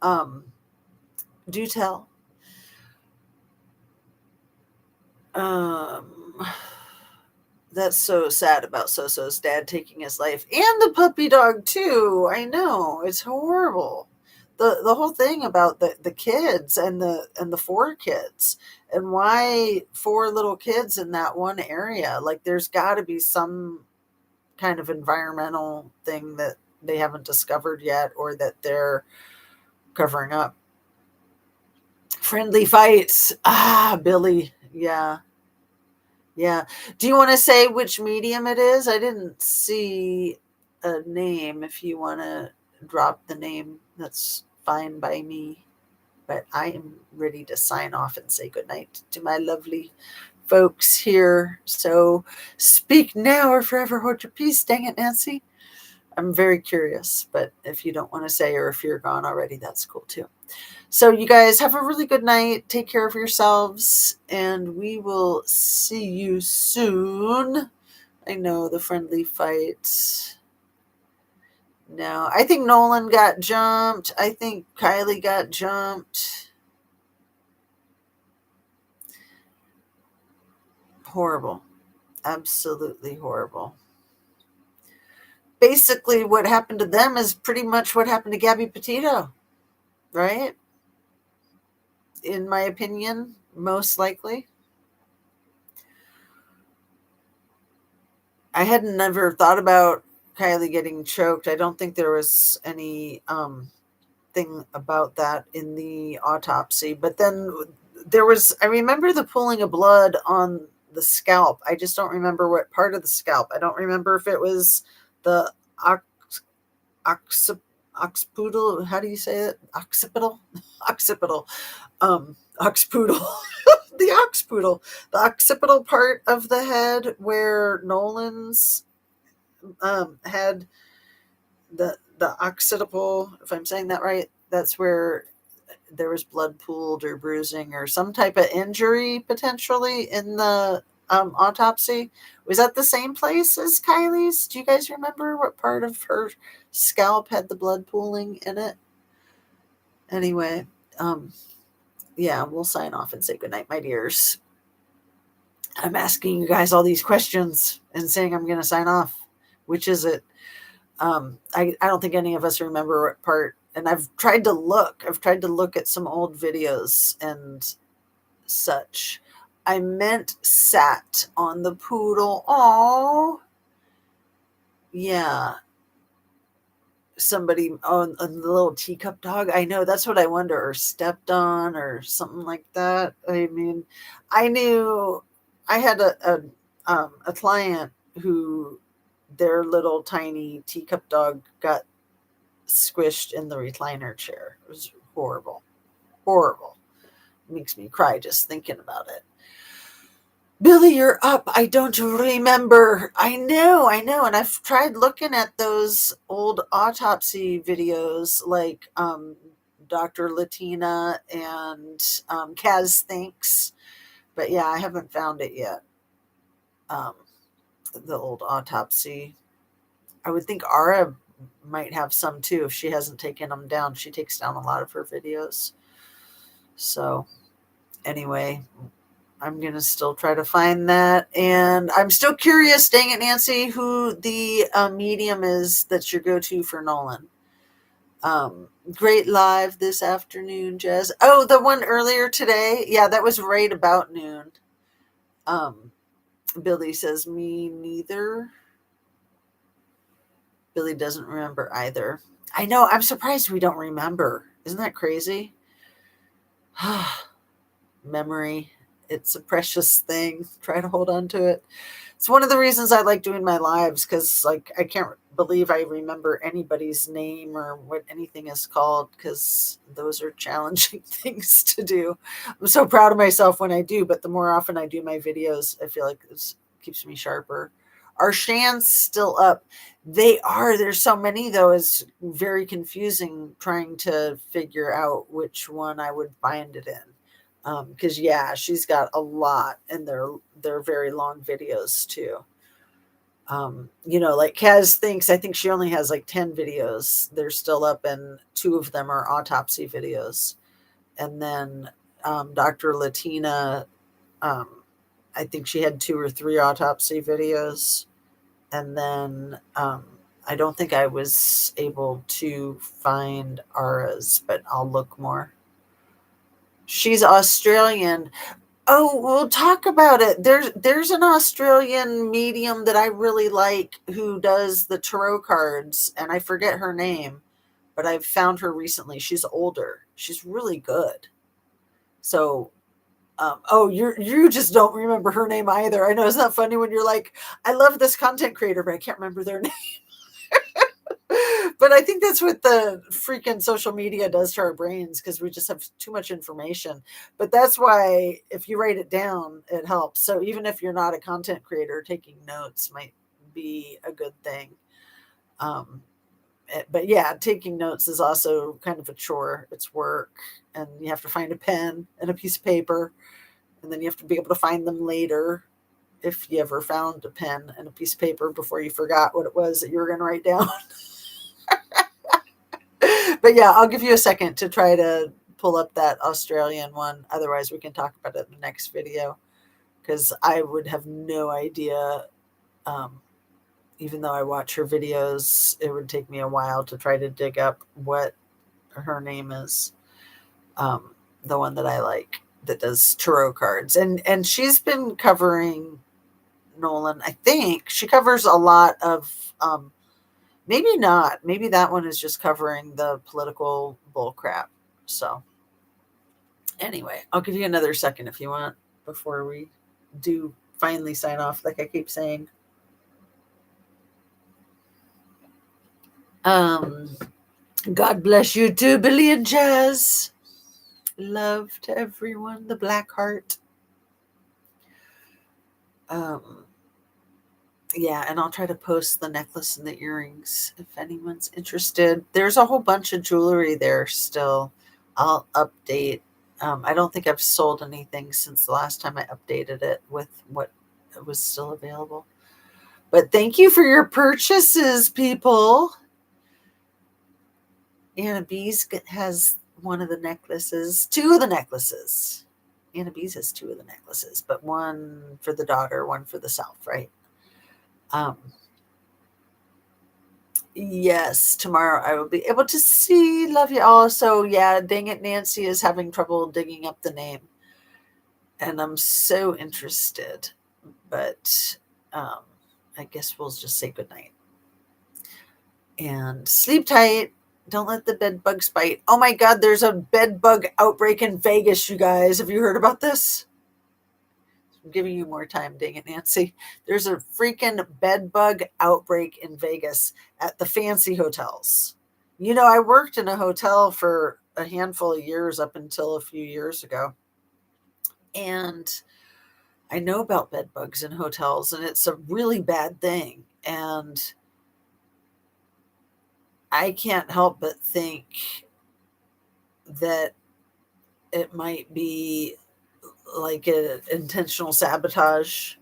Do tell. That's so sad about So-So's dad taking his life, and the puppy dog too. I know, it's horrible. The whole thing about the kids and the four kids, and why four little kids in that one area. Like, there's got to be some kind of environmental thing that they haven't discovered yet, or that they're covering up. Friendly fights. Billy. Yeah. Do you want to say which medium it is? I didn't see a name. If you want to drop the name, that's fine by me. But I am ready to sign off and say goodnight to my lovely folks here. So speak now or forever hold your peace. Dang it, Nancy. I'm very curious, but if you don't want to say, or if you're gone already, that's cool too. So you guys have a really good night. Take care of yourselves, and we will see you soon. I know, the friendly fights. No, I think Nolan got jumped. I think Kylie got jumped. Horrible. Absolutely horrible. Basically, what happened to them is pretty much what happened to Gabby Petito, right? In my opinion, most likely. I had never thought about Kylie getting choked. I don't think there was any thing about that in the autopsy. But then I remember the pooling of blood on the scalp. I just don't remember what part of the scalp. I don't remember if it was the occipital. How do you say it? Occipital? Occipital. Occipital. The occipital. The occipital part of the head where Nolan's had the occipital, if I'm saying that right. That's where there was blood pooled or bruising or some type of injury potentially in the autopsy. Was that the same place as Kylie's? Do you guys remember what part of her scalp had the blood pooling in it? Anyway, yeah, we'll sign off and say goodnight, my dears. I'm asking you guys all these questions and saying I'm going to sign off. Which is it? I don't think any of us remember what part. And I've tried to look at some old videos and such. I meant sat on the poodle. Oh, yeah. Somebody on the little teacup dog. I know, that's what I wonder, or stepped on or something like that. I mean, I knew I had a client who their little tiny teacup dog got squished in the recliner chair. It was horrible. Horrible. It makes me cry just thinking about it. Billy, you're up. I don't remember. I know. And I've tried looking at those old autopsy videos like Dr. Latina and Kaz Thinks. But yeah, I haven't found it yet. The old autopsy. I would think Ara might have some too if she hasn't taken them down. She takes down a lot of her videos. So anyway, I'm going to still try to find that. And I'm still curious, dang it, Nancy, who the medium is that's your go-to for Nolan. Great live this afternoon, Jez. Oh, the one earlier today. Yeah, that was right about noon. Um, Billy says, me neither. Billy doesn't remember either. I know. I'm surprised we don't remember. Isn't that crazy? Memory. It's a precious thing. Try to hold on to it. It's one of the reasons I like doing my lives, because like I can't believe I remember anybody's name or what anything is called, because those are challenging things to do. I'm so proud of myself when I do, but the more often I do my videos, I feel like it keeps me sharper. Are Shans still up? They are. There's so many though. It's very confusing trying to figure out which one I would find it in. Because yeah, she's got a lot, and they're very long videos too. Like Kaz thinks, I think she only has like 10 videos. They're still up, and 2 of them are autopsy videos. And then Dr. Latina, I think she had 2 or 3 autopsy videos. And then I don't think I was able to find Ara's, but I'll look more. She's Australian. Oh, we'll talk about it. There's an Australian medium that I really like who does the tarot cards, and I forget her name, but I've found her recently. She's older. She's really good. So, oh, you just don't remember her name either. I know, it's not funny when you're like, I love this content creator, but I can't remember their name. But I think that's what the freaking social media does to our brains, because we just have too much information. But that's why if you write it down, it helps. So even if you're not a content creator, taking notes might be a good thing. But yeah, taking notes is also kind of a chore. It's work, and you have to find a pen and a piece of paper, and then you have to be able to find them later. If you ever found a pen and a piece of paper before you forgot what it was that you were going to write down. But yeah, I'll give you a second to try to pull up that Australian one. Otherwise, we can talk about it in the next video, because I would have no idea. Even though I watch her videos, it would take me a while to try to dig up what her name is. The one that I like that does tarot cards. And she's been covering Nolan. I think she covers a lot of maybe not. Maybe that one is just covering the political bull crap. So anyway, I'll give you another second if you want before we do finally sign off, like I keep saying. God bless you too, Billy and Jazz. Love to everyone. The Black Heart. Yeah, and I'll try to post the necklace and the earrings if anyone's interested. There's a whole bunch of jewelry there still. I'll update. I don't think I've sold anything since the last time I updated it with what was still available. But thank you for your purchases, people. Anna Bees has one of the necklaces, 2 of the necklaces. Anna Bees has 2 of the necklaces, but one for the daughter, one for the self, right? Yes, tomorrow I will be able to see. Love you all. So yeah, dang it, Nancy is having trouble digging up the name, and I'm so interested, but I guess we'll just say goodnight and sleep tight. Don't let the bed bugs bite. Oh my God, there's a bed bug outbreak in Vegas, you guys. Have you heard about this? I'm giving you more time, dang it, Nancy. There's a freaking bed bug outbreak in Vegas at the fancy hotels. I worked in a hotel for a handful of years up until a few years ago. And I know about bed bugs in hotels, and it's a really bad thing. And I can't help but think that it might be like an intentional sabotage.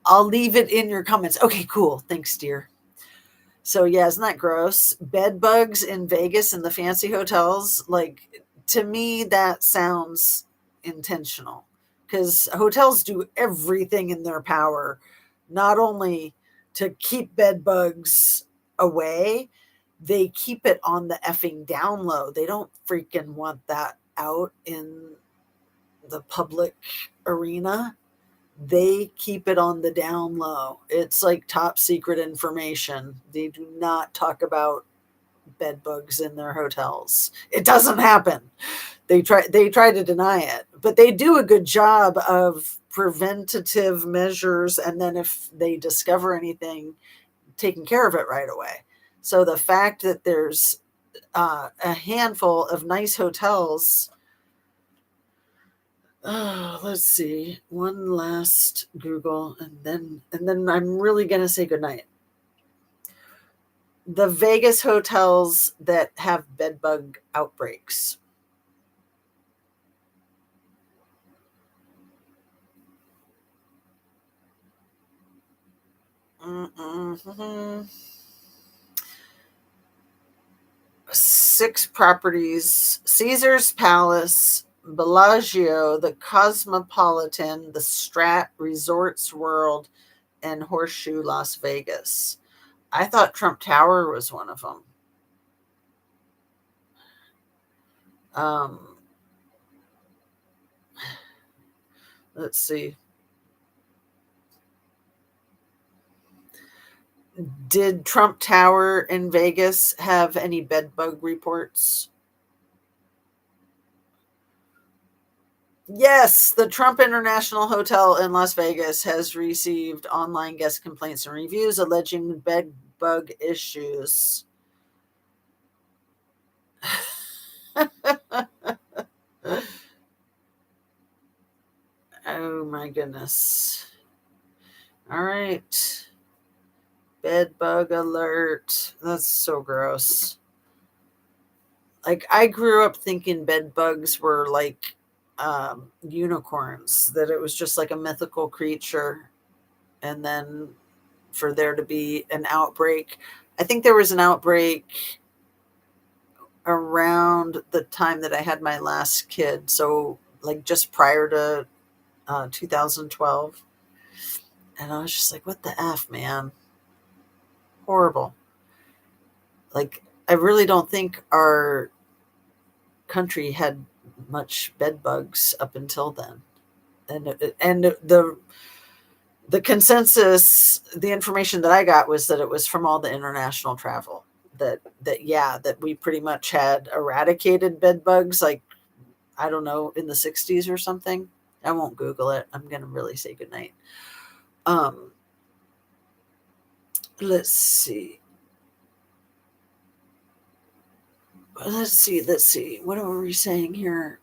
I'll leave it in your comments. Okay, cool. Thanks, dear. So yeah, isn't that gross? Bed bugs in Vegas in the fancy hotels. Like, to me, that sounds intentional, because hotels do everything in their power, not only to keep bed bugs away, they keep it on the effing down low. They don't freaking want that out in the public arena. They keep it on the down low. It's like top secret information. They do not talk about bed bugs in their hotels. It doesn't happen. They try to deny it, but they do a good job of preventative measures, and then if they discover anything, taking care of it right away. So the fact that there's a handful of nice hotels. Let's see. One last Google, and then I'm really gonna say goodnight. The Vegas hotels that have bed bug outbreaks. Mm-hmm. 6 properties: Caesar's Palace, Bellagio, the Cosmopolitan, the Strat, Resorts World, and Horseshoe Las Vegas. I thought Trump Tower was one of them. Let's see. Did Trump Tower in Vegas have any bed bug reports? Yes, the Trump International Hotel in Las Vegas has received online guest complaints and reviews alleging bed bug issues. Oh my goodness. All right. Bed bug alert. That's so gross. Like, I grew up thinking bed bugs were like unicorns, that it was just like a mythical creature. And then for there to be an outbreak, I think there was an outbreak around the time that I had my last kid. So, like, just prior to 2012. And I was just like, what the F, man? Horrible. Like, I really don't think our country had much bed bugs up until then. And the consensus, the information that I got was that it was from all the international travel. That we pretty much had eradicated bed bugs, like, I don't know, in the 60s or something. I won't Google it. I'm gonna really say goodnight. Let's see. Let's see. What are we saying here?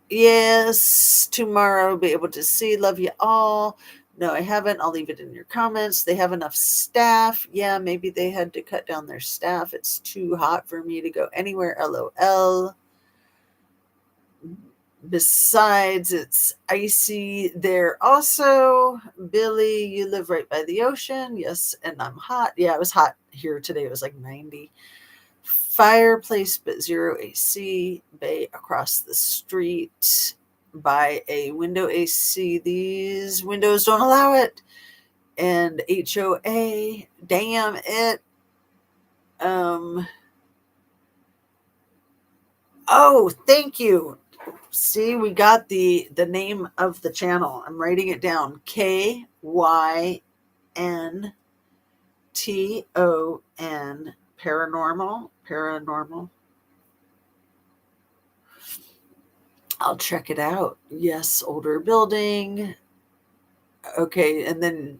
Yes, tomorrow be able to see. Love you all. No, I haven't. I'll leave it in your comments. They have enough staff. Yeah, maybe they had to cut down their staff. It's too hot for me to go anywhere. LOL. Besides, it's icy there also. Billy, you live right by the ocean. Yes, and I'm hot. Yeah, it was hot here today. It was like 90. Fireplace, but 0 AC. Bay across the street. Buy a window AC. These windows don't allow it. And HOA. Damn it. Oh, thank you. See, we got the name of the channel. I'm writing it down. KYNTON. Paranormal. I'll check it out. Yes, older building. Okay, and then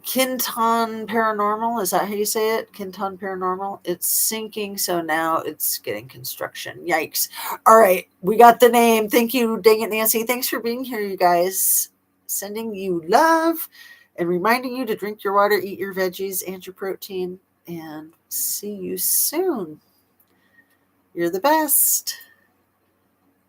Kinton Paranormal. Is that how you say it? Kinton Paranormal. It's sinking, so now it's getting construction. Yikes. All right, we got the name. Thank you, dang it, Nancy. Thanks for being here, you guys. Sending you love and reminding you to drink your water, eat your veggies and your protein, and see you soon. You're the best.